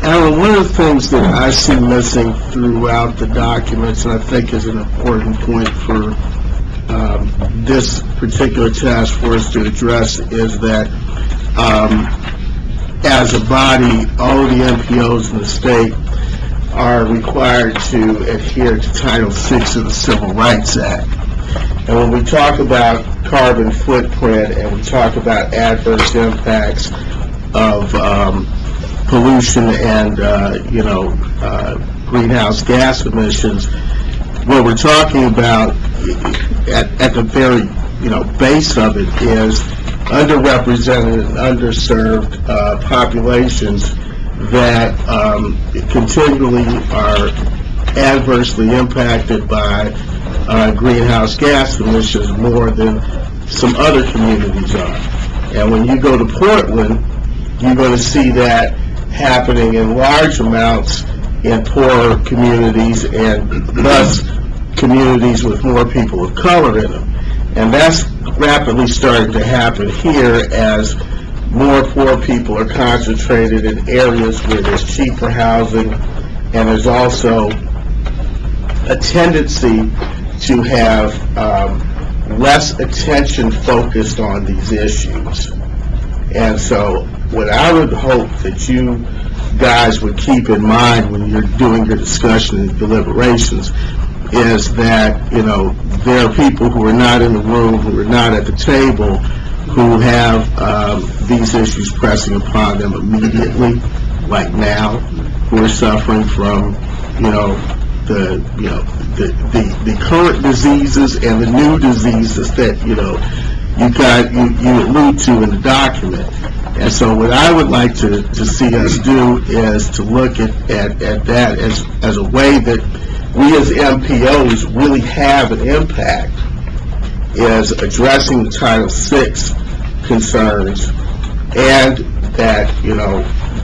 Alan, one of the things that I see missing throughout the documents, and I think is an important point for this particular task force to address, is that as a body, all of the MPOs in the state are required to adhere to Title VI of the Civil Rights Act. And when we talk about carbon footprint and we talk about adverse impacts of pollution and, greenhouse gas emissions, what we're talking about at the very, base of it is underrepresented and underserved populations that continually are adversely impacted by greenhouse gas emissions more than some other communities are. And when you go to Portland, you're going to see that happening in large amounts in poorer communities, and thus communities with more people of color in them. And that's rapidly starting to happen here as more poor people are concentrated in areas where there's cheaper housing, and there's also a tendency to have less attention focused on these issues. And so what I would hope that you guys would keep in mind when you're doing your discussion and deliberations is that, you know, there are people who are not in the room, who are not at the table, who have these issues pressing upon them immediately, like now, who are suffering from, the current diseases and the new diseases that, you allude to in the document. And so what I would like to see us do is to look at that as a way that we as MPOs really have an impact, is addressing the Title VI concerns, and that,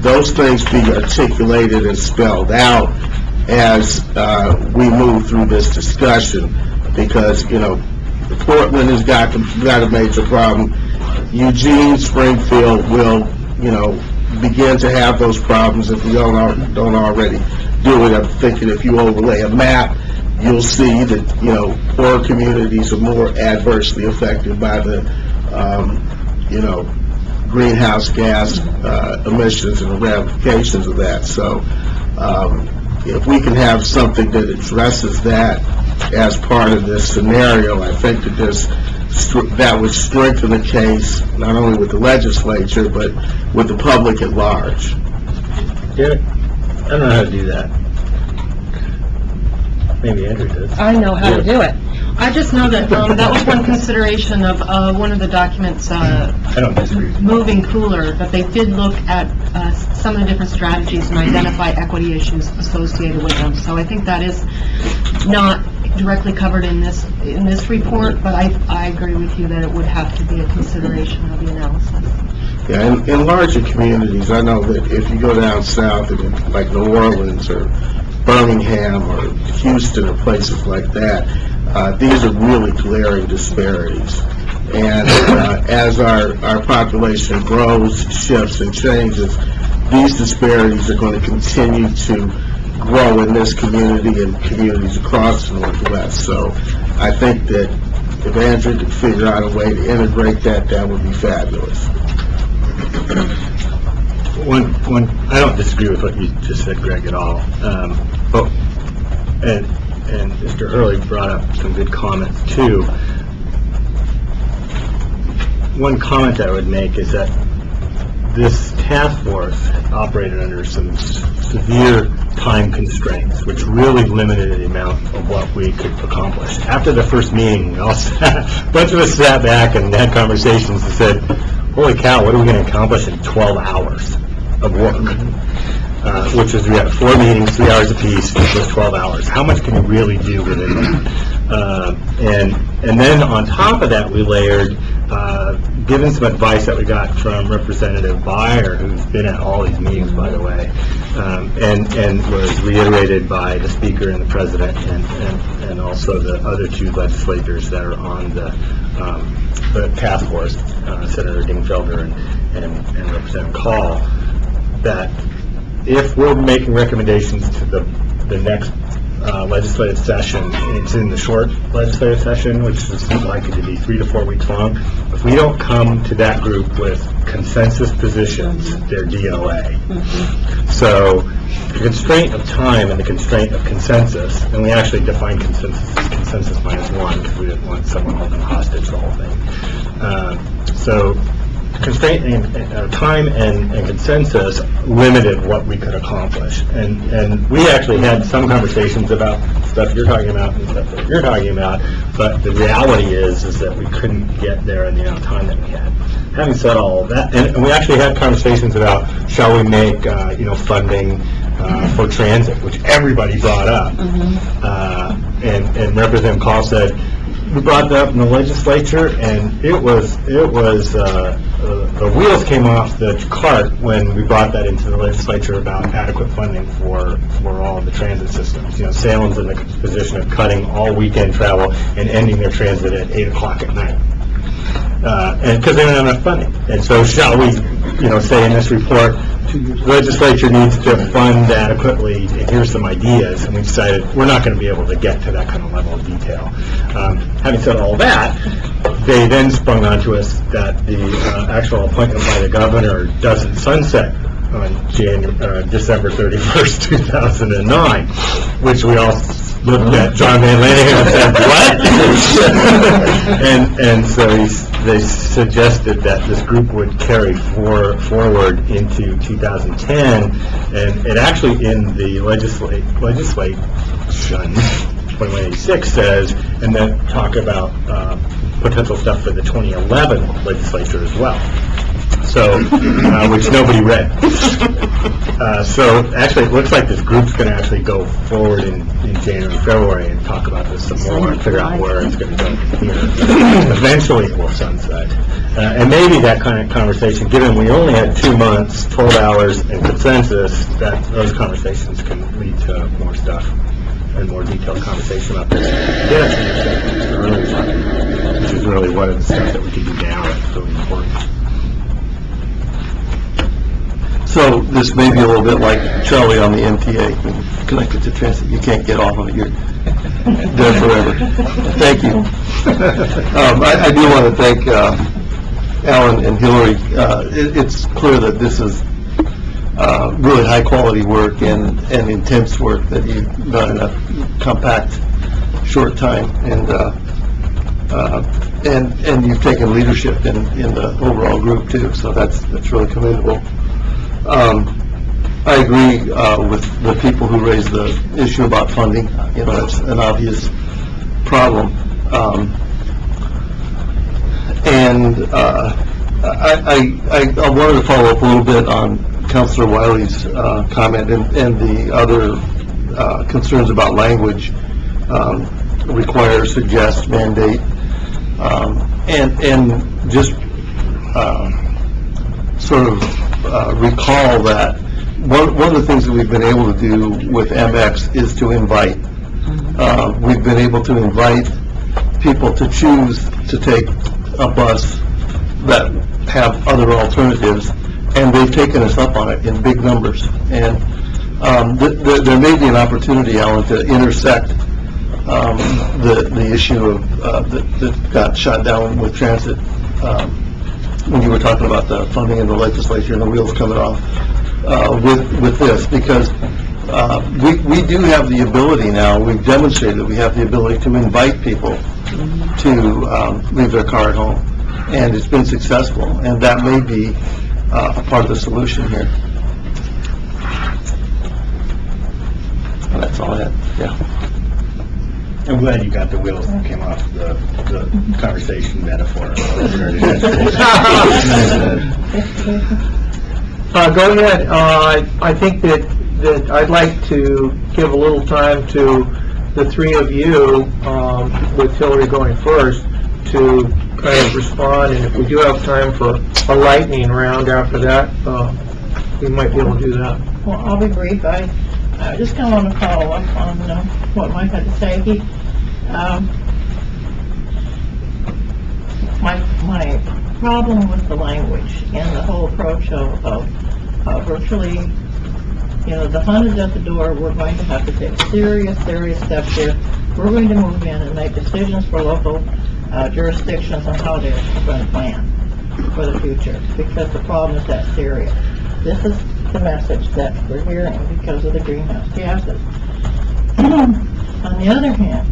those things be articulated and spelled out as we move through this discussion, because, Portland has got a major problem. Eugene, Springfield will, begin to have those problems if we don't already do it. I'm thinking if you overlay a map, you'll see that, poorer communities are more adversely affected by the, greenhouse gas emissions and the ramifications of that. So if we can have something that addresses that as part of this scenario, I think that would strengthen the case, not only with the legislature, but with the public at large. Yeah, I don't know how to do that. Maybe Andrew does. I know how to do it. I just know that that was one consideration of one of the documents, I don't disagree. moving cooler, that they did look at some of the different strategies and identify equity issues associated with them. So I think that is not directly covered in this report, but I agree with you that it would have to be a consideration of the analysis. Yeah, in larger communities, I know that if you go down south, like New Orleans or Birmingham or Houston or places like that, these are really glaring disparities. And as our population grows, shifts, and changes, these disparities are going to continue to grow in this community and communities across the Northwest. So I think that if Andrew could figure out a way to integrate that, that would be fabulous. I don't disagree with what you just said, Greg, at all. And Mr. Hurley brought up some good comments too. One comment I would make is that this task force operated under some severe time constraints, which really limited the amount of what we could accomplish. After the first meeting, a bunch of us sat back and had conversations and said, holy cow, what are we going to accomplish in 12 hours of work? Which is, we had 4 meetings, 3 hours apiece, which was 12 hours. How much can you really do within that? And then on top of that, we layered, given some advice that we got from Representative Byer, who's been at all these meetings, by the way, and was reiterated by the Speaker and the President, and also the other 2 legislators that are on the task force, Senator Dingfelder and Representative Call, that if we're making recommendations to the next legislative session, and it's in the short legislative session, which is likely to be 3 to 4 weeks long, if we don't come to that group with consensus positions, they're DOA. So the constraint of time and the constraint of consensus, and we actually defined consensus -1, because we didn't want someone holding hostage the whole thing. So constraint and time and consensus limited what we could accomplish, and we actually had some conversations about stuff you're talking about and stuff that you're talking about, but the reality is that we couldn't get there in the amount of time that we had. Having said all of that, and we actually had conversations about, shall we make funding for transit, which everybody brought up, and Representative Call said, we brought that up in the legislature, and it was the wheels came off the cart when we brought that into the legislature about adequate funding for all of the transit systems. Salem's in the position of cutting all weekend travel and ending their transit at 8 o'clock at night. and because they don't have enough funding. And so shall we, say in this report, the legislature needs to fund adequately, and here's some ideas, and we decided we're not going to be able to get to that kind of level of detail. Having said all that, they then sprung onto us that the actual appointment by the governor doesn't sunset on December 31st, 2009, which we all looked at John Van Lanahan and said, what? and so they suggested that this group would carry forward into 2010, and it actually in the legislation 2186 says, and then talk about potential stuff for the 2011 legislature as well. So, which nobody read. So, actually, it looks like this group's going to actually go forward in January, February, and talk about this some more, and figure out where it's going to go from here. Eventually, it will sunset. And maybe that kind of conversation, given we only had 2 months, 12 hours, and consensus, that those conversations can lead to more stuff and more detailed conversation about this. Which is really one of the stuff that we can do now that's really important. So this may be a little bit like Charlie on the MTA, connected to transit. You can't get off of it. You're there forever. Thank you. I do want to thank Alan and Hillary. It's clear that this is really high-quality work and intense work that you've done in a compact, short time, and you've taken leadership in the overall group too. So that's really commendable. I agree with the people who raised the issue about funding. That's an obvious problem. And I wanted to follow up a little bit on Councilor Wiley's comment and the other concerns about language, require, suggest, mandate, and just sort of recall that one of the things that we've been able to do with MX is to invite. We've been able to invite people to choose to take a bus that have other alternatives, and they've taken us up on it in big numbers. And there may be an opportunity, Alan, to intersect the issue of that got shot down with transit when you were talking about the funding in the legislature and the wheels coming off with this, because we do have the ability now, we've demonstrated that we have the ability to invite people to leave their car at home, and it's been successful, and that may be a part of the solution here. And that's all I had. Yeah. I'm glad you got the wheels that came off the conversation metaphor. Go ahead. I think that I'd like to give a little time to the three of you, with Hillary going first, to kind of respond, and if we do have time for a lightning round after that, we might be able to do that. Well, I'll be brief. I just kind of want to follow up on what Mike had to say. My problem with the language and the whole approach of virtually, the fund is at the door. We're going to have to take serious steps here. We're going to move in and make decisions for local jurisdictions on how they're going to plan for the future, because the problem is that serious. This is the message that we're hearing because of the greenhouse gases. On the other hand,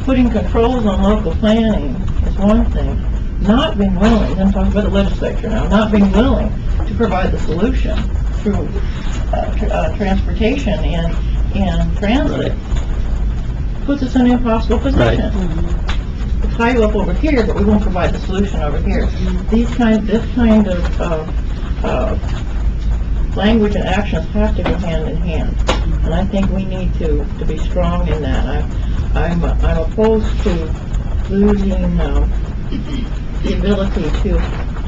putting controls on local planning is one thing. Not being willing, I'm talking about the legislature now, not being willing to provide the solution through transportation and transit puts us in an impossible position. We'll tie you up over here, but we won't provide the solution over here. This kind of language and actions have to go hand in hand, and I think we need to be strong in that. I'm opposed to losing the ability to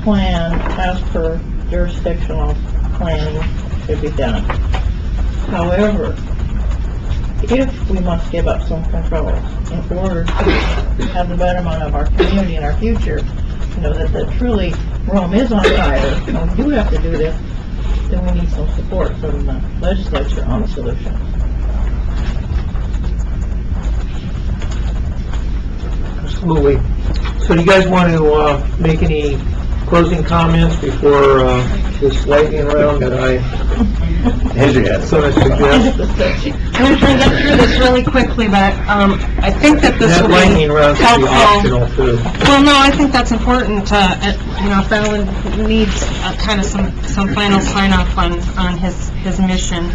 plan as per jurisdictional planning should be done. However, if we must give up some controls in order to have the betterment of our community and our future, that truly Rome is on fire, and we do have to do this, then we need some support from the legislature on a solution. Absolutely. So do you guys want to make any closing comments before this lightning round that I sort of suggest? I'm trying to get through this really quickly, but I think that this That will lightning be round should be helpful. optional too. Well, no, I think that's important. If Alan needs kind of some final sign-off on his mission,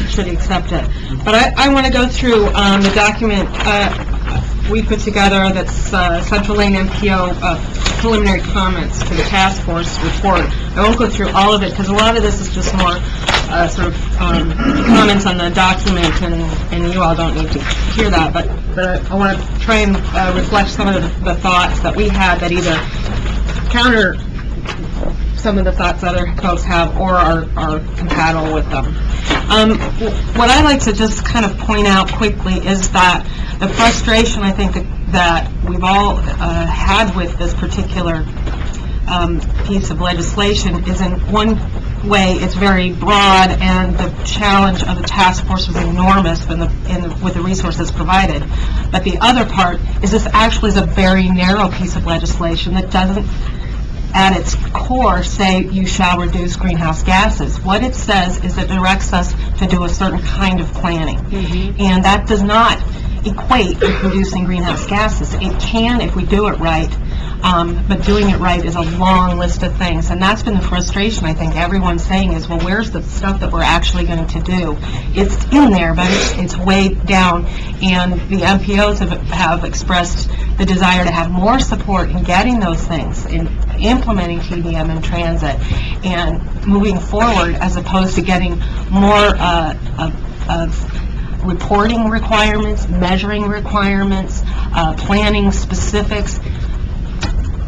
should he accept it. But I want to go through the document we put together that's Central Lane MPO preliminary comments to the task force report. I won't go through all of it, because a lot of this is just more comments on the document, and you all don't need to hear that, but I want to try and reflect some of the thoughts that we had that either counter some of the thoughts other folks have or are compatible with them. What I'd like to just kind of point out quickly is that the frustration I think that we've all had with this particular piece of legislation is, in one way, it's very broad, and the challenge of the task force was enormous with the resources provided. But the other part is this actually is a very narrow piece of legislation that doesn't, at its core, say you shall reduce greenhouse gases. What it says is it directs us to do a certain kind of planning. And that does not equate with reducing greenhouse gases. It can if we do it right, but doing it right is a long list of things. And that's been the frustration, I think, everyone's saying is, well, where's the stuff that we're actually going to do? It's in there, but it's way down. And the MPOs have expressed the desire to have more support in getting those things, in implementing TDM in transit, and moving forward, as opposed to getting more of reporting requirements, measuring requirements, planning specifics.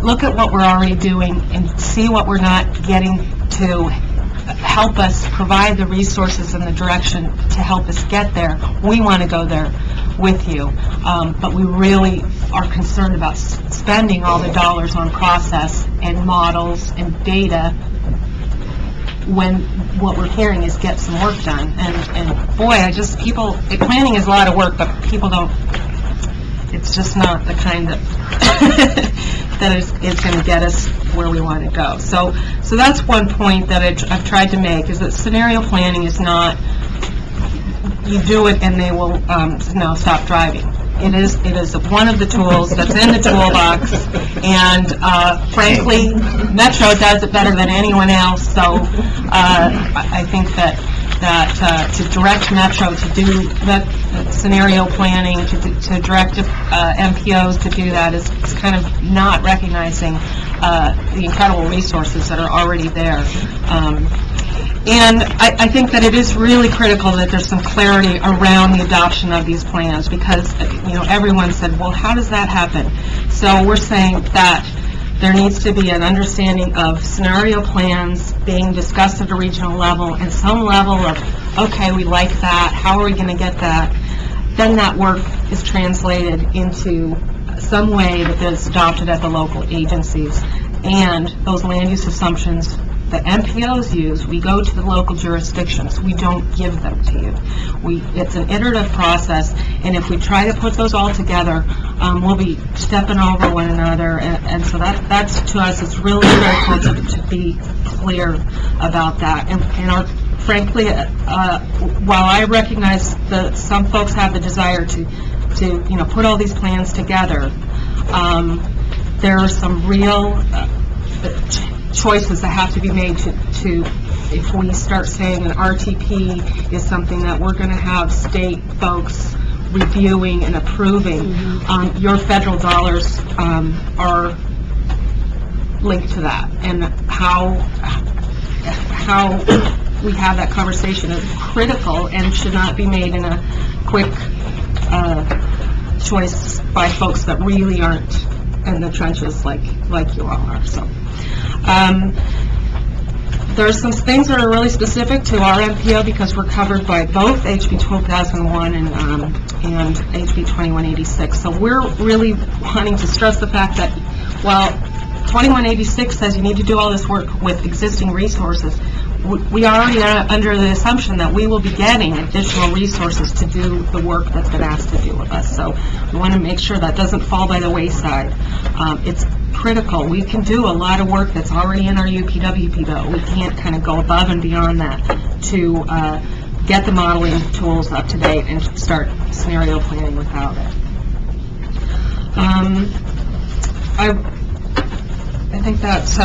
Look at what we're already doing and see what we're not getting to help us provide the resources and the direction to help us get there. We want to go there with you, but we really are concerned about spending all the dollars on process and models and data when what we're hearing is get some work done. And boy, planning is a lot of work, but people don't, it's just not the kind that that is going to get us where we want to go. So that's one point that I've tried to make, is that scenario planning is not, you do it and they will now stop driving. It is one of the tools that's in the toolbox, and frankly, Metro does it better than anyone else. So I think that to direct Metro to do that scenario planning, to direct MPOs to do that is kind of not recognizing the incredible resources that are already there. And I think that it is really critical that there's some clarity around the adoption of these plans, because, everyone said, well, how does that happen? So we're saying that there needs to be an understanding of scenario plans being discussed at a regional level, and some level of, okay, we like that, how are we going to get that? Then that work is translated into some way that is adopted at the local agencies. And those land use assumptions that MPOs use, we go to the local jurisdictions. We don't give them to you. It's an iterative process, and if we try to put those all together, we'll be stepping over one another, and so that's to us, it's really critical to be clear about that. And frankly, while I recognize that some folks have the desire to put all these plans together, there are some real choices that have to be made to if we start saying an RTP is something that we're going to have state folks reviewing and approving, your federal dollars are linked to that, and how we have that conversation is critical and should not be made in a quick choice by folks that really aren't in the trenches like you all are. So there's some things that are really specific to our MPO, because we're covered by both HB 2001 and HB 2186. So we're really wanting to stress the fact that while 2186 says you need to do all this work with existing resources. We are already under the assumption that we will be getting additional resources to do the work that's been asked to do with us. So we want to make sure that doesn't fall by the wayside. It's critical. We can do a lot of work that's already in our UPWP, though. We can't kind of go above and beyond that to get the modeling tools up to date and start scenario planning without it. I think that's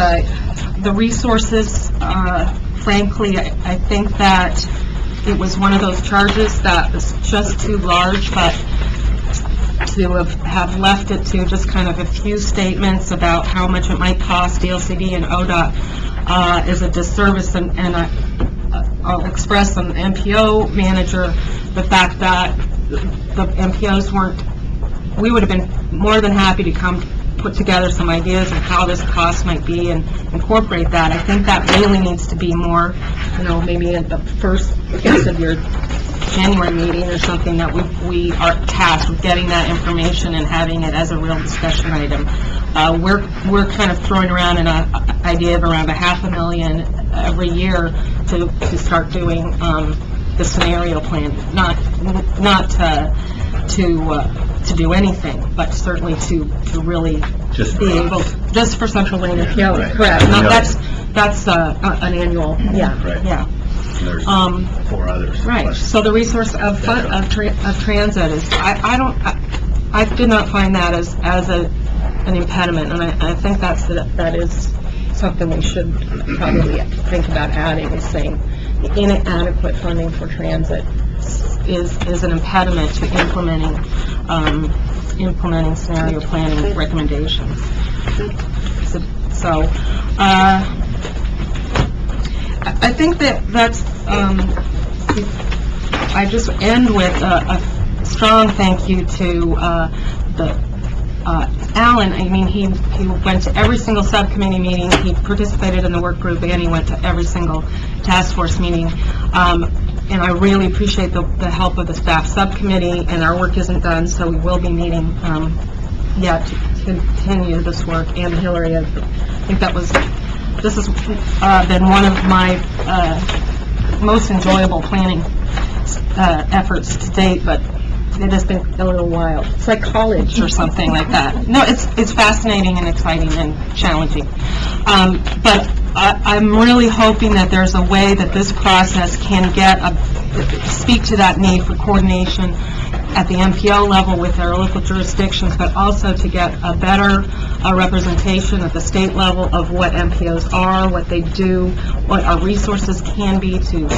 the resources. Frankly, I think that it was one of those charges that was just too large, but to have left it to just kind of a few statements about how much it might cost DLCD and ODOT is a disservice, and I'll express on the MPO manager the fact that the MPOs we would have been more than happy to put together some ideas of how this cost might be and incorporate that. I think that really needs to be more, maybe at the first, of your January meeting or something, that we are tasked with getting that information and having it as a real discussion item. We're kind of throwing around an idea of around $500,000 every year to start doing the scenario plan, not to do anything, but certainly to really be able, just for Central Lane and Keough, Right. correct. That's an annual, Right. yeah. There's 4 others. Right, plus- so the resource of transit is, I did not find that as an impediment, and I think that is something we should probably think about adding, is saying the inadequate funding for transit is an impediment to implementing scenario planning recommendations. So, I think that's, I just end with a strong thank you to Alan. I mean, he went to every single subcommittee meeting, he participated in the work group, and he went to every single task force meeting. And I really appreciate the help of the staff subcommittee, and our work isn't done, so we will be meeting yet to continue this work. And Hillary, I think this has been one of my most enjoyable planning efforts to date, but it has been a little while. It's like college or something like that. No, it's fascinating and exciting and challenging. But I'm really hoping that there's a way that this process can speak to that need for coordination at the MPO level with our local jurisdictions, but also to get a better representation at the state level of what MPOs are, what they do, what our resources can be to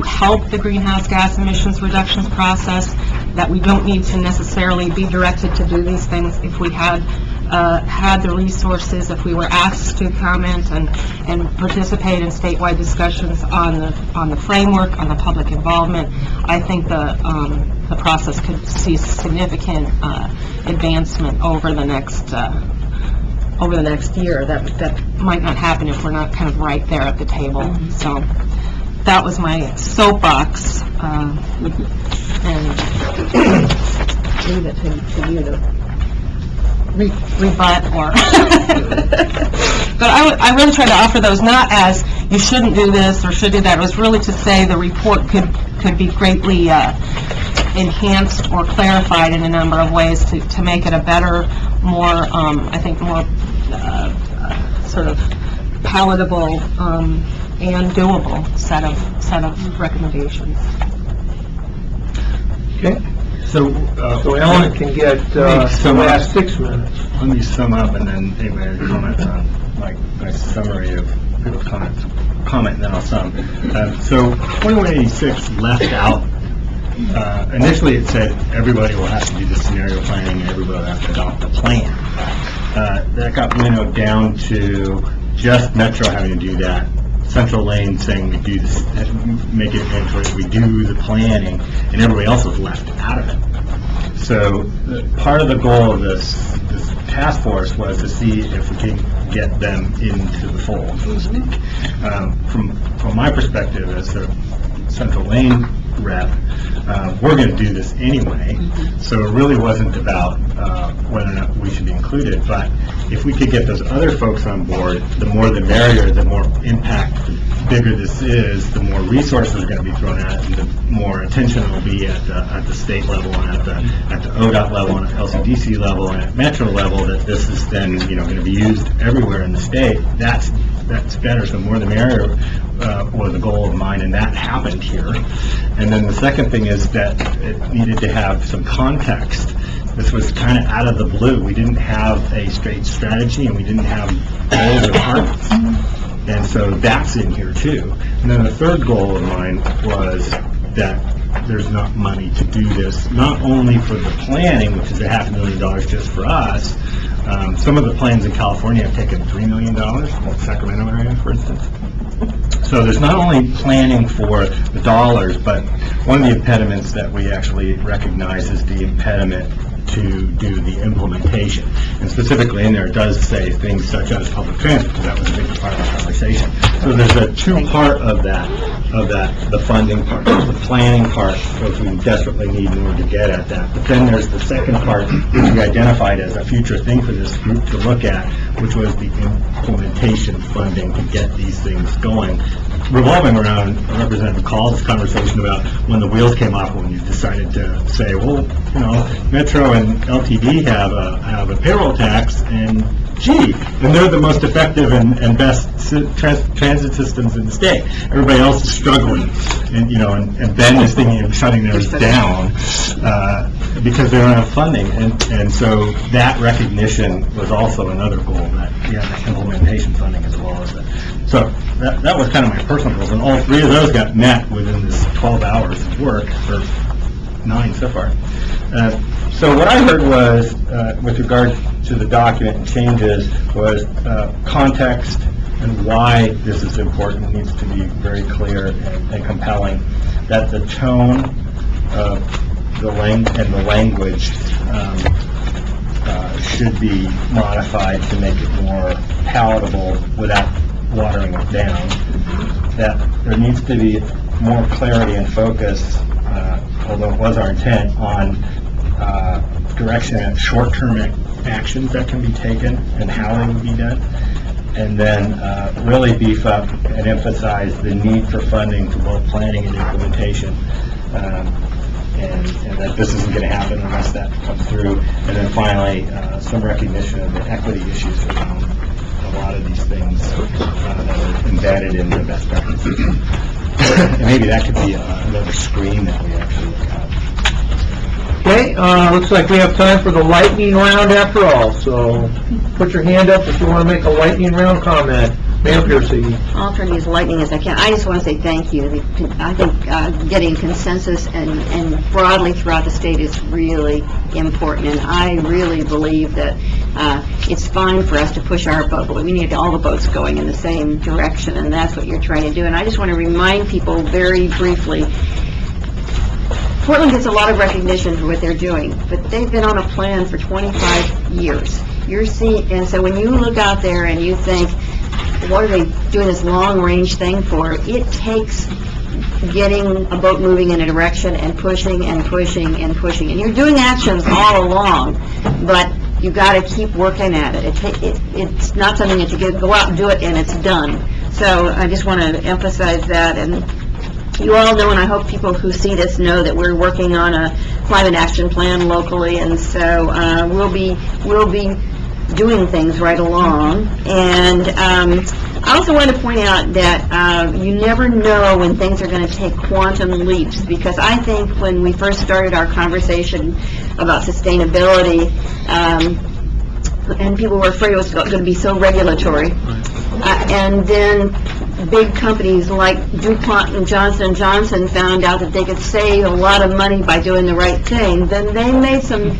help the greenhouse gas emissions reductions process, that we don't need to necessarily be directed to do these things if we had the resources, if we were asked to comment and participate in statewide discussions on the framework, on the public involvement. I think the process could see significant advancement over the next year. That might not happen if we're not kind of right there at the table. So that was my soapbox, and leave it to you to rebut or but I really try to offer those not as you shouldn't do this or should do that. It was really to say the report could be greatly enhanced or clarified in a number of ways to make it a better, more I think more sort of palatable and doable set of recommendations. Okay, So, so Alan can get the last 6 minutes. let me sum up, and then anybody can comment on my summary of people's comments. Comment, and then I'll sum. So 2186 left out, initially it said everybody will have to do the scenario planning, and everybody will have to adopt a plan. That got winnowed down to just Metro having to do that. Central Lane saying we do this, make it mandatory, we do the planning, and everybody else was left out of it. So part of the goal of this task force was to see if we can get them into the fold, so to speak. From my perspective as the Central Lane rep, we're going to do this anyway. So it really wasn't about whether or not we should be included, but if we could get those other folks on board, the more the merrier, the more impact, the bigger this is, the more resources are going to be thrown at it, and the more attention will be at the state level, and at the ODOT level, and at LCDC level, and at Metro level, that this is then, going to be used everywhere in the state. That's better. So more the merrier was a goal of mine, and that happened here. And then the second thing is that it needed to have some context. This was kind of out of the blue. We didn't have a straight strategy, and we didn't have goals or targets. And so that's in here too. And then the third goal of mine was that there's not money to do this, not only for the planning, which is $500,000 just for us. Some of the plans in California have taken $3 million, like Sacramento area, for instance. So there's not only planning for the dollars, but one of the impediments that we actually recognize is the impediment to do the implementation. And specifically in there, it does say things such as public transit, because that was a big part of the conversation. So there's a two-part of that, the funding part, the planning part, which we desperately need in order to get at that. But then there's the second part, which we identified as a future thing for this group to look at, which was the implementation funding to get these things going. Revolving around Representative Call's conversation about when the wheels came off, when you decided to say, well, Metro and LTD have a payroll tax, and they're the most effective and best transit systems in the state. Everybody else is struggling, and Ben is thinking of shutting theirs down because they don't have funding, and so that recognition was also another goal, that we had the implementation funding as well as that. So that was kind of my personal goals, and all three of those got met within this 12 hours of work, or 9 so far. So what I heard was, with regard to the document and changes, was context and why this is important needs to be very clear and compelling. That the tone of the language should be modified to make it more palatable without watering it down. That there needs to be more clarity and focus, although it was our intent, on direction and short-term actions that can be taken and how they would be done, and then really beef up and emphasize the need for funding for both planning and implementation, and that this isn't going to happen unless that comes through. And then finally, some recognition of the equity issues around a lot of these things that are embedded in the best practices. And maybe that could be another screen that we actually look at. Okay, looks like we have time for the lightning round after all, so put your hand up if you want to make a lightning round comment. Mayor Piercy. I'll try to use lightning as I can. I just want to say thank you. I think getting consensus and broadly throughout the state is really important, and I really believe that it's fine for us to push our boat, but we need all the boats going in the same direction, and that's what you're trying to do. And I just want to remind people very briefly, Portland gets a lot of recognition for what they're doing, but they've been on a plan for 25 years. And so when you look out there and you think, what are they doing this long-range thing for? It takes getting a boat moving in a direction and pushing and pushing and pushing. And you're doing actions all along, but you've got to keep working at it. It's not something that you go out and do it and it's done. So I just want to emphasize that. And you all know, and I hope people who see this know, that we're working on a climate action plan locally, and so we'll be doing things right along. And I also want to point out that you never know when things are going to take quantum leaps, because I think when we first started our conversation about sustainability, and people were afraid it was going to be so regulatory, and then big companies like DuPont and Johnson & Johnson found out that they could save a lot of money by doing the right thing, then they made some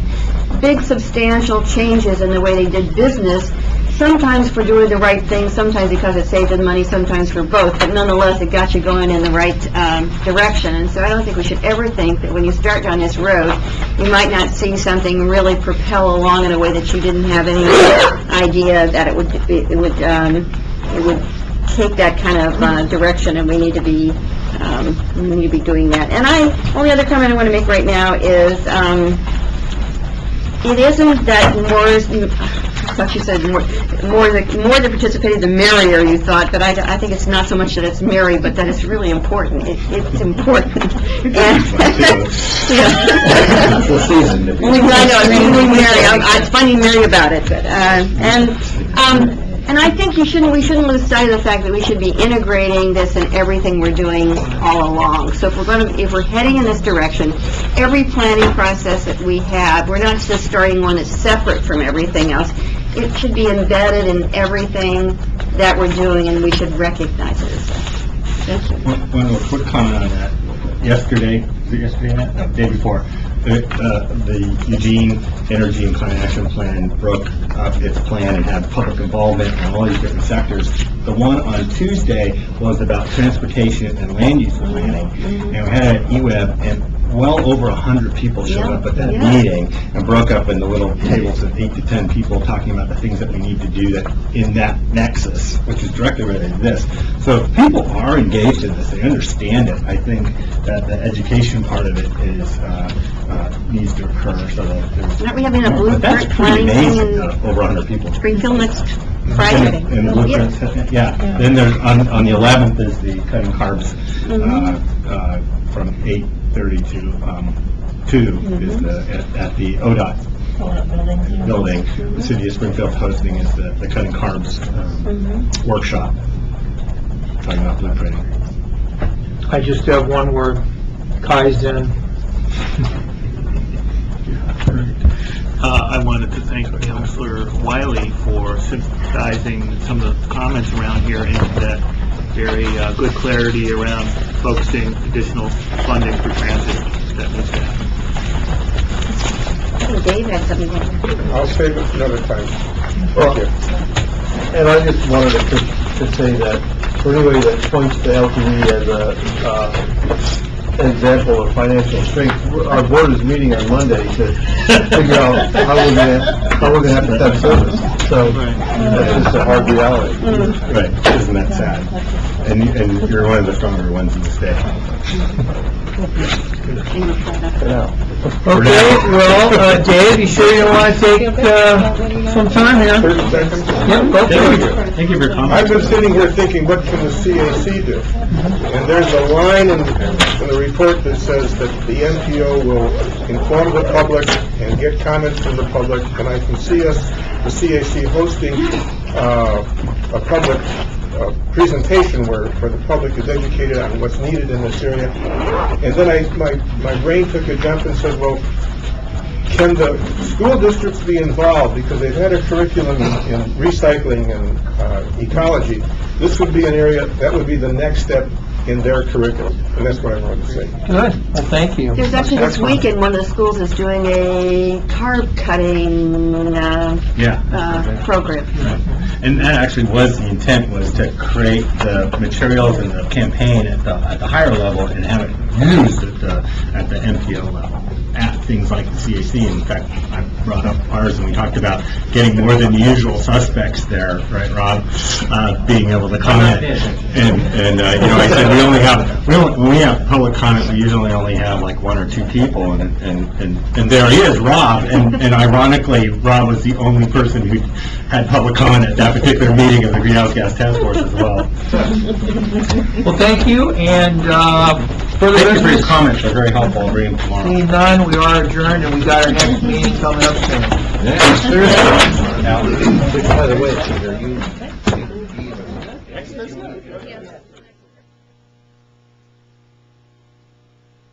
big substantial changes in the way they did business, sometimes for doing the right thing, sometimes because it saved them money, sometimes for both, but nonetheless it got you going in the right direction. And so I don't think we should ever think that when you start down this road, you might not see something really propel along in a way that you didn't have any idea that it would take that kind of direction, and we need to be we need to be doing that. And only other comment I want to make right now is, it isn't that more is, I thought you said more that participated, the merrier, you thought, but I think it's not so much that it's merry, but that it's really important. It's important. And, It's the season to be. I know, I'm really merry. I'm finding merry about it, but, and I think we shouldn't lose sight of the fact that we should be integrating this in everything we're doing all along. So if we're heading in this direction, every planning process that we have, we're not just starting one that's separate from everything else. It should be embedded in everything that we're doing, and we should recognize it as such. Thank you. One more quick comment on that. Yesterday, Matt? No, the day before, the Eugene Energy and Climate Action Plan broke up its plan and had public involvement in all these different sectors. The one on Tuesday was about transportation and land use planning, and we had an EWEB, and well over 100 people showed up at that meeting and broke up into little tables of 8 to 10 people talking about the things that we need to do that in that nexus, which is directly related to this. So if people are engaged in this, they understand it. I think that the education part of it is needs to occur so that there's... Aren't we having a But blueprint that's pretty planning thing amazing, in over 100 people. Springfield next Friday? And the blueprint session, yeah. Then there's, on the 11th is the cutting carbs, from 8:30 to 2 is at the ODOT building. The City of Springfield hosting is the cutting carbs workshop, talking about blueprinting. I just have one word, Kaizen. I wanted to thank Councilor Wiley for synthesizing some of the comments around here into that very good clarity around focusing additional funding for transit that needs to happen. I think Dave had something to say. I'll save it for another time. Thank you. And I just wanted to say that for anybody that points to LTE as an example of financial strength, our board is meeting on Monday to figure out how we're gonna have to cut service. So that's just a hard reality. Right, isn't that sad? And you're one of the stronger ones in the state. Okay, well, Dave, you sure you don't want to take some time here? 30 seconds? Yep, go for it. Thank you for your comment. I've been sitting here thinking, what can the CAC do? And there's a line in the report that says that the MPO will inform the public and get comments from the public, and I can see us, the CAC, hosting a public presentation where the public is educated on what's needed in this area. And then my brain took a jump and said, well, can the school districts be involved? Because they've had a curriculum in recycling and ecology. This would be an area, that would be the next step in their curriculum. And that's what I wanted to say. Good, well, thank you. There's actually this Excellent. weekend, one of the schools is doing a carb cutting program. And that actually was, the intent was to create the materials and the campaign at the higher level and have it used at the MPO level, at things like the CAC. In fact, I brought up ours and we talked about getting more than the usual suspects there, right, Rob? Being able to comment. And I said, when we have public comment, we usually only have like 1 or 2 people, and there he is, Rob, and ironically, Rob was the only person who had public comment at that particular meeting of the Greenhouse Gas Task Force as well. Well, thank you, and further Thank you for your business, comments, they're very helpful, I'll bring them tomorrow. seeing none, we are adjourned, and we got our next meeting coming up soon. By the way, are you...